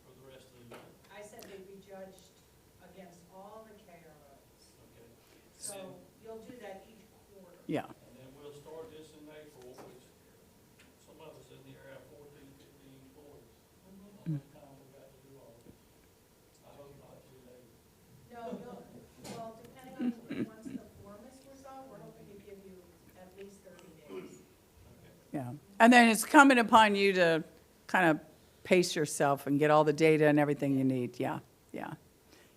for the rest of the year. I said they'd be judged against all the KROs. Okay. So you'll do that each quarter. Yeah. And then we'll start this in April, which some of us in here have 14, 15 employees. How much time we got to do all this? I hope not too late. No, well, depending on once the form is resolved, we're hoping to give you at least 30 days. Yeah, and then it's coming upon you to kind of pace yourself and get all the data and everything you need, yeah, yeah.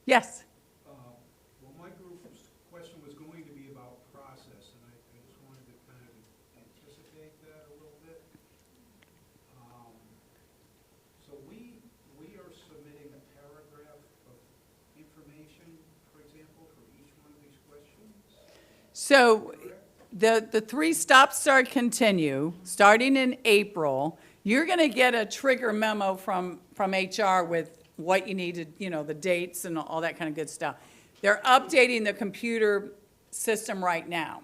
Yes, Well, my group's question was going to be about process, and I just wanted to kind of anticipate that a little bit. So we are submitting a paragraph of information, for example, for each one of these questions. so the 3 stop, start, continue, starting in April, you're going to get a trigger memo from HR with what you need to, the dates and all that kind of good stuff. They're updating the computer system right now,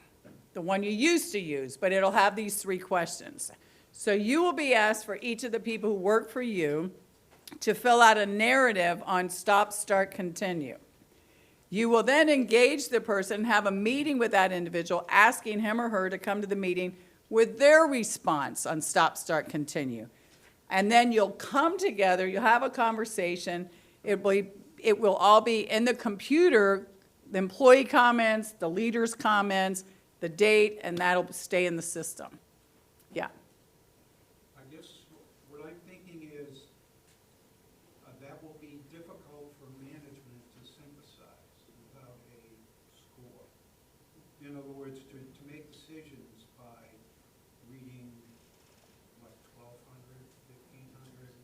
the one you used to use, but it'll have these 3 questions. So you will be asked for each of the people who work for you to fill out a narrative on stop, start, continue. You will then engage the person, have a meeting with that individual, asking him or her to come to the meeting with their response on stop, start, continue. And then you'll come together, you'll have a conversation. It will all be in the computer, the employee comments, the leader's comments, the date, and that'll stay in the system. Yeah. I guess what I'm thinking is that will be difficult for management to synthesize without a score. In other words, to make decisions by reading, what, 1,200, 1,500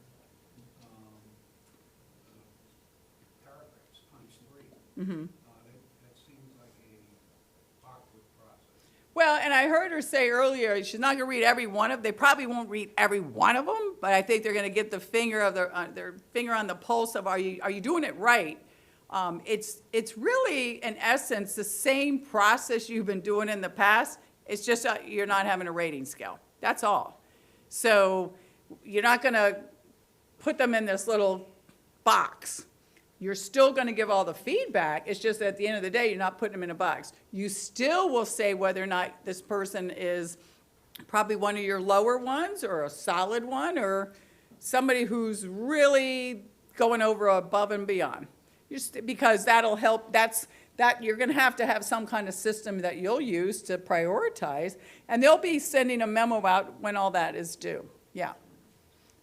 paragraphs times 3. That seems like a awkward process. Well, and I heard her say earlier, she's not going to read every one of them. They probably won't read every one of them, but I think they're going to get the finger of their finger on the pulse of, are you doing it right? It's really, in essence, the same process you've been doing in the past. It's just you're not having a rating scale. That's all. So you're not going to put them in this little box. You're still going to give all the feedback. It's just that at the end of the day, you're not putting them in a box. You still will say whether or not this person is probably one of your lower ones or a solid one or somebody who's really going over above and beyond. Because that'll help. You're going to have some kind of system that you'll use to prioritize, and they'll be sending a memo out when all that is due. Yeah.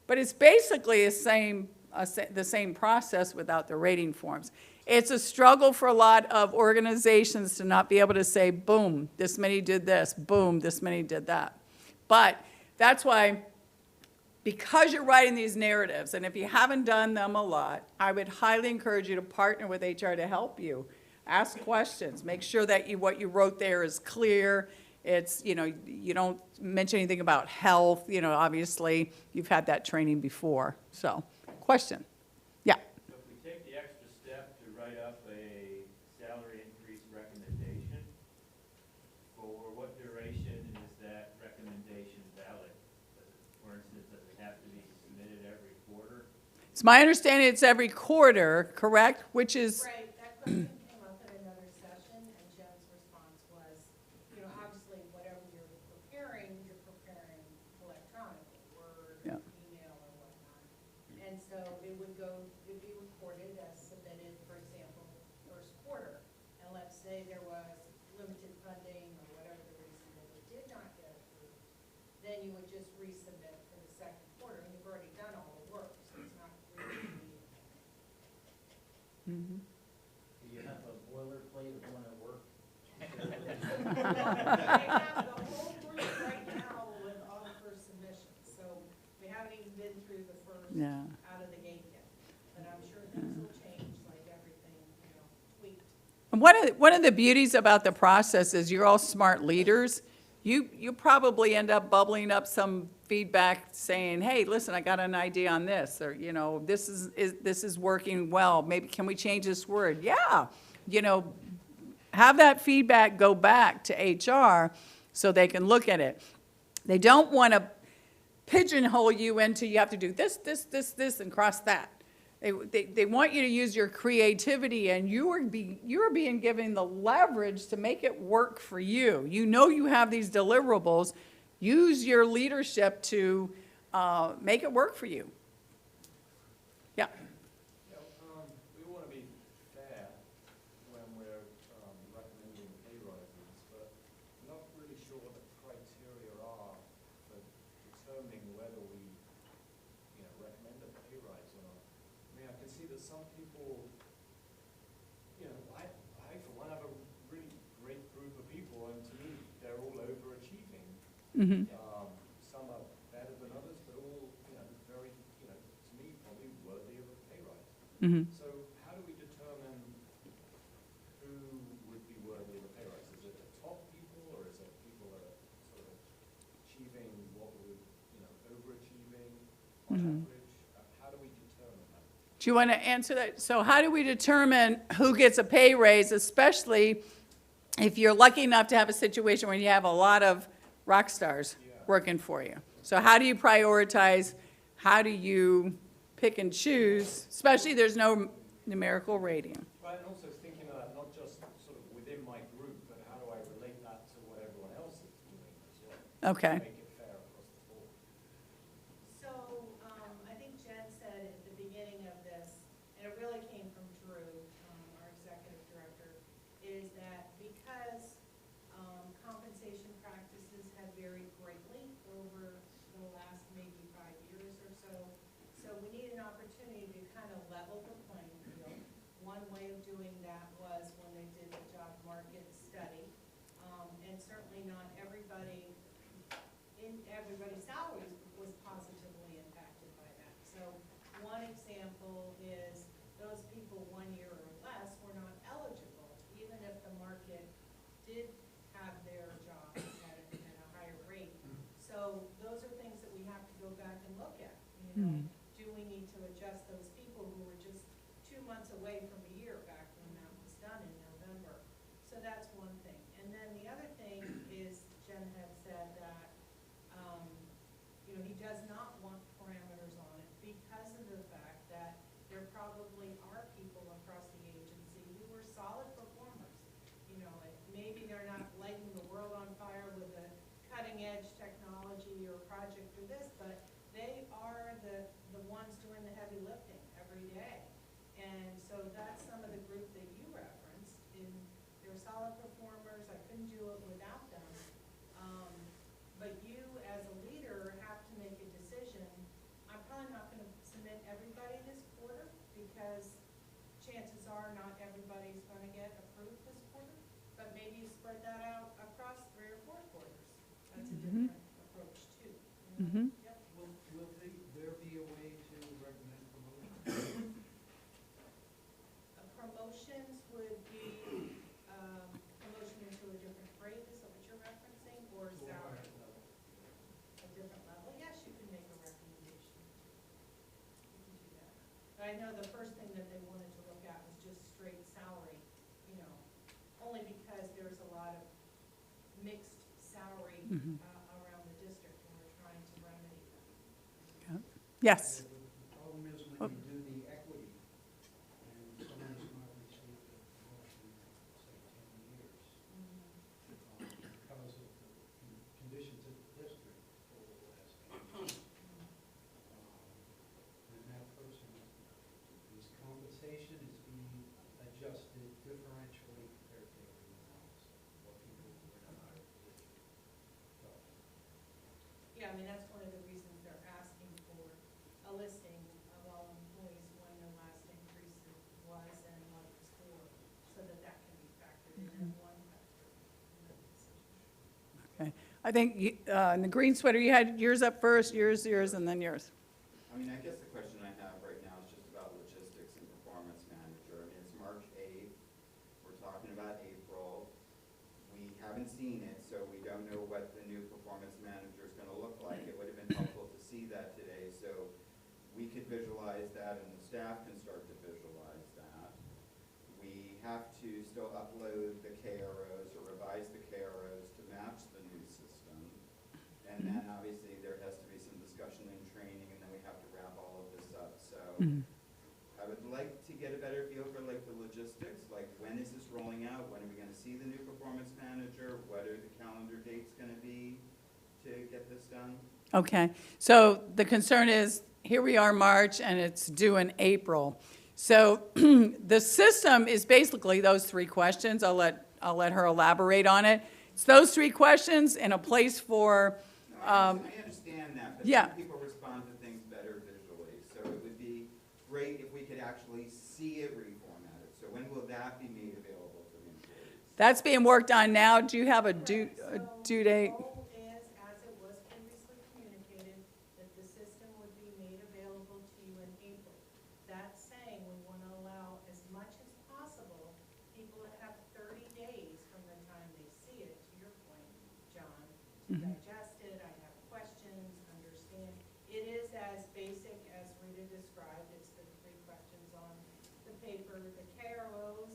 But it's basically the same process without the rating forms. It's a struggle for a lot of organizations to not be able to say, boom, this many did this, boom, this many did that. But that's why because you're writing these narratives, and if you haven't done them a lot, I would highly encourage you to partner with HR to help you. Ask questions, make sure that what you wrote there is clear. It's, you don't mention anything about health, obviously, you've had that training before. So, question? Yeah. So if we take the extra step to write up a salary increase recommendation, for what duration is that recommendation valid? For instance, does it have to be submitted every quarter? It's my understanding it's every quarter, correct? Which is, Right, that question came up in another session, and Jen's response was, obviously, whatever you're preparing electronically, Word, Yeah. email, or whatnot. And so it'd be recorded as submitted, for example, first quarter. And let's say there was limited funding or whatever the reason that it did not get approved, then you would just resubmit for the second quarter, and you've already done all the work, so it's not really needed. Do you have a boilerplate of one at work? I have the whole group right now with all the first submissions, so we haven't even been through the first Yeah. out of the gate yet. But I'm sure things will change, like everything, tweaked. and one of the beauties about the process is you're all smart leaders. You probably end up bubbling up some feedback saying, hey, listen, I got an idea on this, or, this is working well, maybe can we change this word? Yeah, have that feedback go back to HR so they can look at it. They don't want to pigeonhole you into you have to do this, and cross that. They want you to use your creativity, and you are being given the leverage to make it work for you. You have these deliverables. Use your leadership to make it work for you. Yeah. We want to be fair when we're recommending pay rises, but I'm not really sure what the criteria are for determining whether we, recommend a pay rise or not. I mean, I can see that some people, I for one have a really great group of people, and to me, they're all overachieving. Mm-hmm. Some are better than others, but all, very, to me, probably worthy of a pay rise. Mm-hmm. So how do we determine who would be worthy of a pay rise? Is it the top people, or is it people that are sort of achieving what would, overachieving on Mhm. average? How do we determine that? Do you want to answer that? So how do we determine who gets a pay raise, especially if you're lucky enough to have a situation where you have a lot of rock stars working for you? So how do you prioritize? How do you pick and choose? Especially there's no numerical rating. Right, and also thinking of that not just sort of within my group, but how do I relate that to what everyone else is doing as well? Okay. Make it fair across the board. So, I think Jen said at the beginning of this, and it really came from Drew, our executive director, is that because compensation practices have varied greatly over the last maybe 5 years or so, so we need an opportunity to kind of level the playing field. One way of doing that was when they did the job market study, and certainly not everybody's salaries was positively impacted by that. So one example is those people 1 year or less were not eligible, even if the market did have their job at a higher rate. So those are things that we have to go back and look at. Do we need to adjust those people who were just 2 months away from a year back when that was done in November? So that's one thing. And then the other thing is Jen had said that he does not want parameters on it because of the fact that there probably are people across the agency who are solid performers. Maybe they're not lighting the world on fire with a cutting edge technology or project or this, but they are the ones doing the heavy lifting every day. And so that's some of the group that you referenced. They're solid performers. I couldn't do it without them. But you, as a leader, have to make a decision. I'm probably not going to submit everybody this quarter because chances are not everybody's going to get approved this quarter. But maybe you spread that out across 3 or 4 quarters. That's a different approach too. Mm-hmm. Yep. Will the know the first thing that they wanted to look at was just straight salary, you know, only because there's a lot of mixed salary around the district, and we're trying to remedy that. Yes. The problem is when you do the equity, and someone's not received a promotion in, say, 10 years, because of the conditions of the district over the last 10 years. And that person, his compensation is being adjusted differentially compared to everyone else, or people who are in a higher position. So, Yeah, I mean, that's one of the reasons they're asking for a listing of all employees when their last increase was and what it was for, so that that can be factored in as one factor in that decision. Okay. I think in the green sweater, you had yours up first, yours, and then yours. I mean, I guess the question I have right now is just about logistics and performance manager. I mean, it's March 8th, we're talking about April. We haven't seen it, so we don't know what the new performance manager is gonna look like. It would have been helpful to see that today, so we could visualize that and the staff can start to visualize that. We have to still upload the KROs or revise the KROs to match the new system. And then obviously there has to be some discussion and training, and then we have to wrap all of this up. So I would like to get a better feel for like the logistics, like when is this rolling out? When are we gonna see the new performance manager? What are the calendar dates gonna be to get this done? Okay, so the concern is, here we are March, and it's due in April. So the system is basically those three questions. I'll let her elaborate on it. It's those three questions in a place for, No, I understand that, but yeah. some people respond to things better visually. So it would be great if we could actually see it reformatted. So when will that be made available to the employees? That's being worked on now. Do you have a due date? The goal is, as it was previously communicated, that the system would be made available to you in April. That's saying we want to allow as much as possible people that have 30 days from the time they see it, to your point, John, to digest it, I have questions, understand. It is as basic as Rita described. It's the three questions on the paper. The KROs,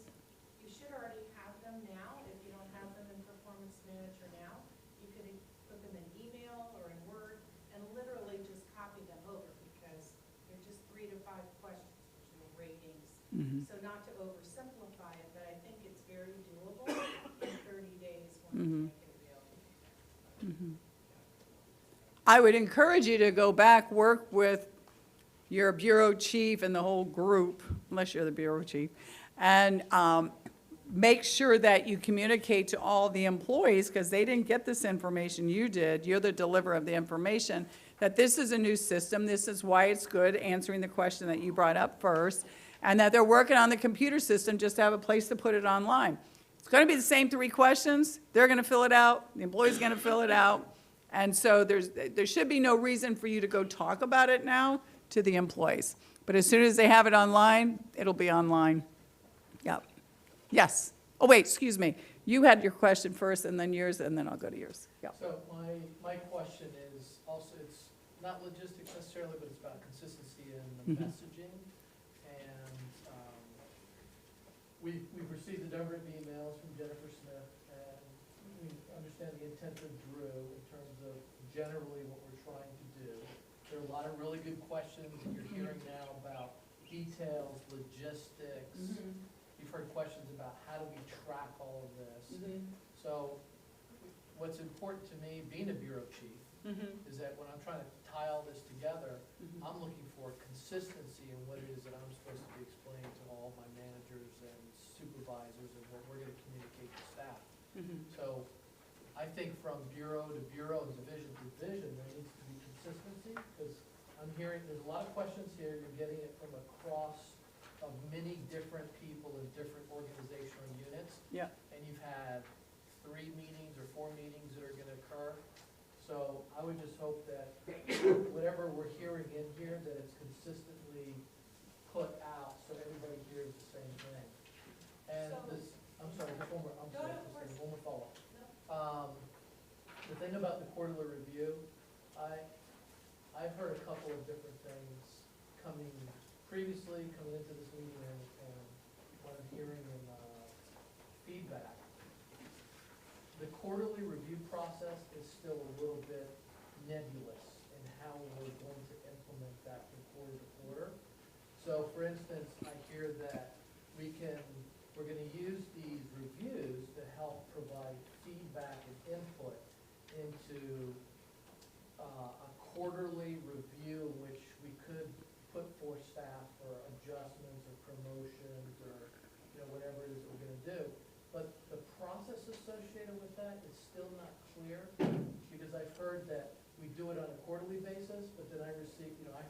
you should already have them now. If you don't have them in Performance Manager now, you could put them in email or in Word and literally just copy them over, because they're just 3 to 5 questions, which are ratings. So not to oversimplify it, but I think it's very doable in 30 days when we make it available. I would encourage you to go back, work with your bureau chief and the whole group, unless you're the bureau chief, and make sure that you communicate to all the employees, because they didn't get this information, you did, you're the deliverer of the information, that this is a new system, this is why it's good, answering the question that you brought up first, and that they're working on the computer system just to have a place to put it online. It's going to be the same 3 questions. They're going to fill it out. The employee's going to fill it out. And so there should be no reason for you to go talk about it now to the employees. But as soon as they have it online, it'll be online. Yep. Yes. Oh, wait, excuse me. You had your question first, and then yours, and then I'll go to yours. Yep. So my question is also, it's not logistics necessarily, but it's about consistency in the messaging. And we've received a number of emails from Jennifer Smith, and we understand the intent of Drew in terms of generally what we're trying to do. There are a lot of really good questions that you're hearing now about details, logistics. You've heard questions about how do we track all of this. So what's important to me, being a bureau chief, is that when I'm trying to tie all this together, I'm looking for consistency in what it is that I'm supposed to be explaining to all my managers and supervisors and what we're gonna communicate to staff. So I think from bureau to bureau and division to division, there needs to be consistency, because I'm hearing, there's a lot of questions here, you're getting it from across of many different people in different organizational units. Yeah. And you've had 3 meetings or 4 meetings that are gonna occur. So I would just hope that whatever we're hearing in here, that it's consistently put out so everybody hears the same thing. And So- this, I'm sorry, just one more, I'm Go sorry, ahead, just please. one more follow-up. The thing about the quarterly review, I've heard a couple of different things coming previously coming into this meeting and what I'm hearing in feedback, the quarterly review process is still a little bit nebulous in how we're going to implement that from quarter to quarter. So for instance, I hear that we're gonna use these reviews to help provide feedback and input into a quarterly review in which we could put forth staff for adjustments or promotions or, whatever it is that we're gonna do. But the process associated with that is still not clear, because I've heard that we do it on a quarterly basis, but then I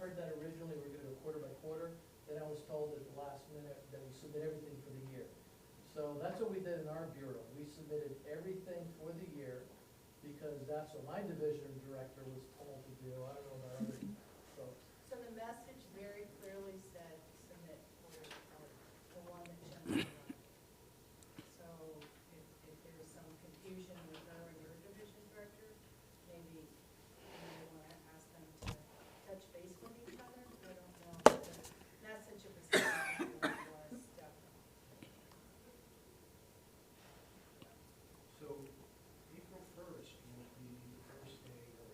heard that originally we're gonna go quarter by quarter, then I was told at the last minute that we submit everything for the year. So that's what we did in our bureau. We submitted everything for the year, because that's what my division director was told to do. I don't know about other folks. So the message very clearly said, submit quarter to quarter, the one that Jen was on. So if there's some confusion with her and your division director, maybe you may want to ask them to touch base with each other. I don't know, but the message of the staff was definitely. So April 1st will be the first day of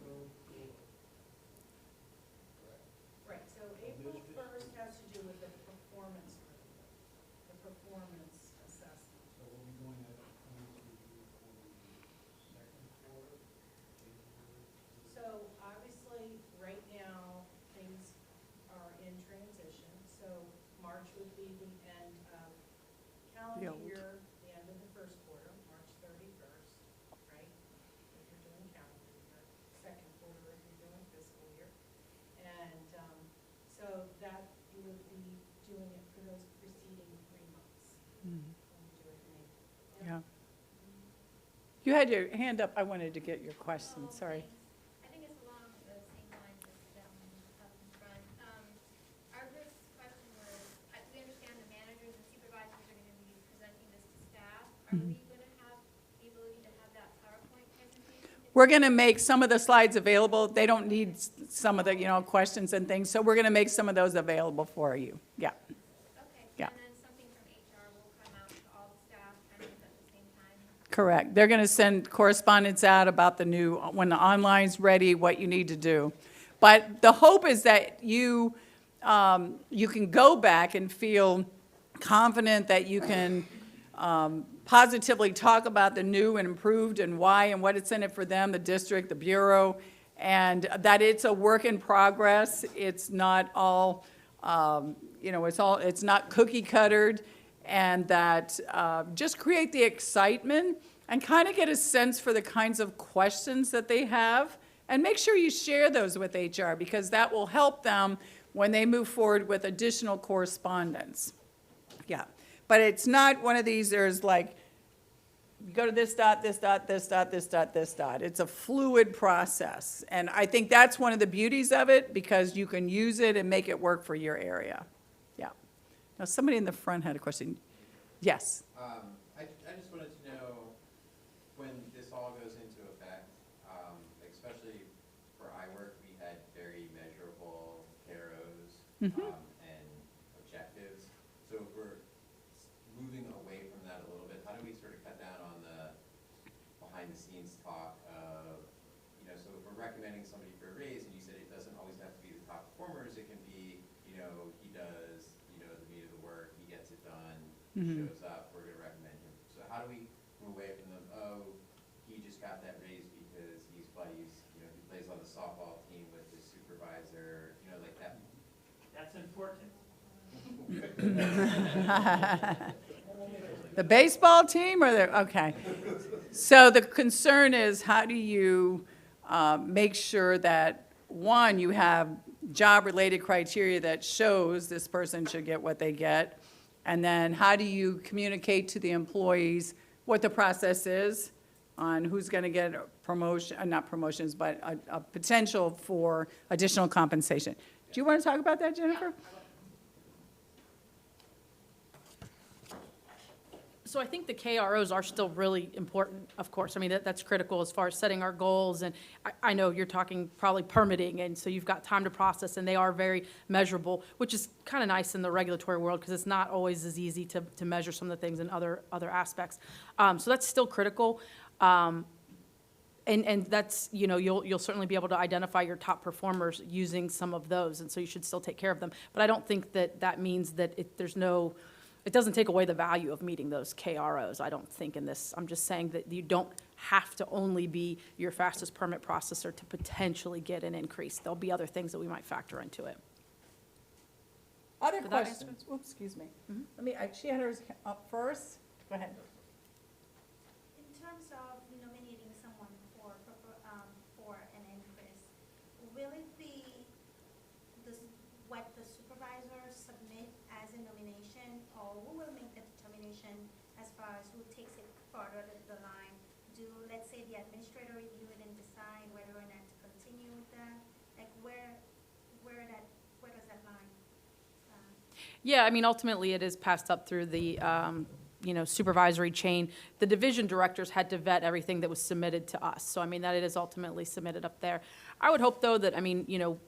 no school. Right, so April 1st has to do with the performance review, the performance assessment. So we'll be doing that performance review for the second quarter, January. So obviously, right now, things are in transition. So March would be the end of calendar year, the end of the first quarter, March 31st, right? If you're doing calendar year, second quarter if you're doing fiscal year. And so that you would be doing it for those preceding 3 months. When you do it in April. Yeah. You had your hand up. I wanted to get your question, Oh, sorry. thanks. I think it's along the same lines as the gentleman up in front. Our first question was, we understand the managers and supervisors are gonna be presenting this to staff. Are we gonna have the ability to have that PowerPoint presentation? We're going to make some of the slides available. They don't need some of the, questions and things, so we're going to make some of those available for you. Yeah. Okay, Yeah. and then something from HR will come out to all the staff kind of at the same time? Correct. They're going to send correspondence out about the new, when the online's ready, what you need to do. But the hope is that you can go back and feel confident that you can positively talk about the new and improved and why and what it's in it for them, the district, the bureau, and that it's a work in progress. It's not all, it's not cookie cuttered, and that just create the excitement and kind of get a sense for the kinds of questions that they have, and make sure you share those with HR, because that will help them when they move forward with additional correspondence. Yeah, but it's not one of these, there's like, you go to this dot, this dot, this dot, this dot, this dot. It's a fluid process. And I think that's one of the beauties of it, because you can use it and make it work for your area. Yeah. Now, somebody in the front had a question. Yes. I just wanted to know when this all goes into effect, especially for iWork, we had very measurable KROs and objectives. So if we're moving away from that a little bit, how do we sort of cut down on the behind-the-scenes talk of, so if we're recommending somebody for a raise, and you said it doesn't always have to be the top performers, it can be, he does, the meat of the work, he gets it done, shows up, we're gonna recommend him. So how do we move away from them, he just got that raise because he's buddies, he plays on the softball team with his supervisor, like that? That's important. The baseball team or the, okay. So the concern is, how do you make sure that, one, you have job-related criteria that shows this person should get what they get, and then how do you communicate to the employees what the process is on who's going to get a promotion, not promotions, but a potential for additional compensation. Do you want to talk about that, Jennifer? So I think the KROs are still really important, of course. I mean, that's critical as far as setting our goals. And I know you're talking probably permitting, and so you've got time to process, and they are very measurable, which is kind of nice in the regulatory world because it's not always as easy to measure some of the things in other aspects. So that's still critical. And that's, you know, you'll certainly be able to identify your top performers using some of those, and so you should still take care of them. But I don't think that means that it doesn't take away the value of meeting those KROs, I don't think, in this. I'm just saying that you don't have to only be your fastest permit processor to potentially get an increase. There'll be other things that we might factor into it. Other Did that answer questions? Whoops, excuse me. She had hers up first. Go ahead. In terms of nominating someone for an increase, will it be what the supervisors submit as a nomination, or who will make the determination as far as who takes it further the line? Do, let's say, the administrator review it and decide whether or not to continue with that? Like, where does that line stand? Yeah, I mean, ultimately, it is passed up through the, supervisory chain. The division directors had to vet everything that was submitted to us. So, I mean, that it is ultimately submitted up there. I would hope, though, that, I mean, you,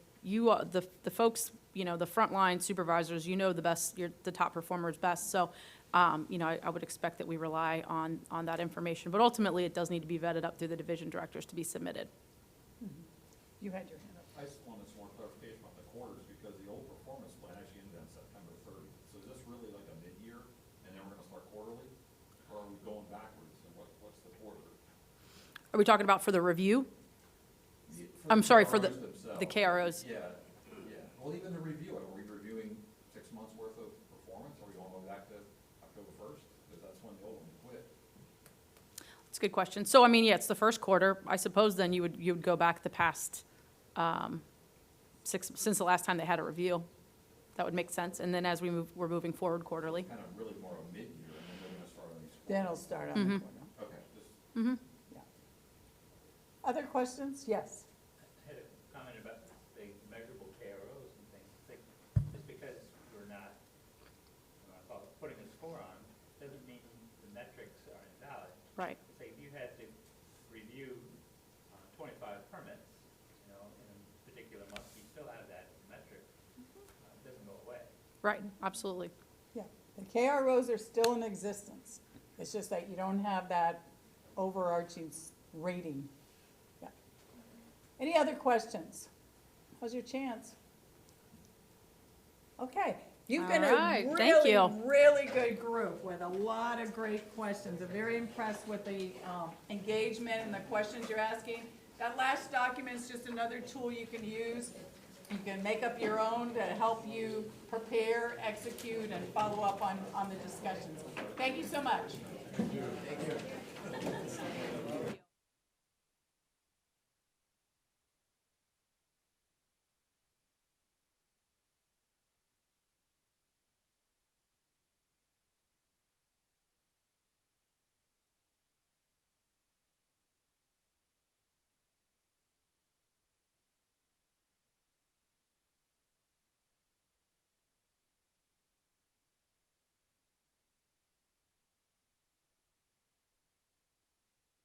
the folks, the frontline supervisors, the best, the top performers best. So, I would expect that we rely on that information. But ultimately, it does need to be vetted up through the division directors to be submitted. You had your hand up. I just wanted some more clarification about the quarters, because the old performance plan actually ended on September 30th. So is this really like a mid-year, and then we're gonna start quarterly? Or are we going backwards, and what's the quarter? Are we talking about for the review? I'm sorry, for the KROs. Yeah. Well, even the review, are we reviewing 6 months' worth of performance? Are we going to go back to October 1st? Because that's when the old one quit. That's a good question. So, I mean, yeah, it's the first quarter. I suppose then you would go back the past since the last time they had a review. That would make sense. And then as we're moving forward quarterly. Kind of really more a mid-year, and then they're going to start on these. Then it'll start on the corner. Okay, just. Mm-hmm. Yeah. Other questions? Yes. I had a comment about the measurable KROs and things. Like, just because we're not, putting a score on, doesn't mean the metrics are invalid. Right. Say, if you had to review 25 permits, in a particular month, you still have that metric. It doesn't go away. Right, absolutely. Yeah. The KROs are still in existence. It's just that you don't have that overarching rating. Yeah. Any other questions? How's your chance? Okay. You've been All right, a thank really, you. really good group with a lot of great questions. I'm very impressed with the engagement and the questions you're asking. That last document is just another tool you can use. You can make up your own to help you prepare, execute, and follow up on the discussions. Thank you so much. Thank you.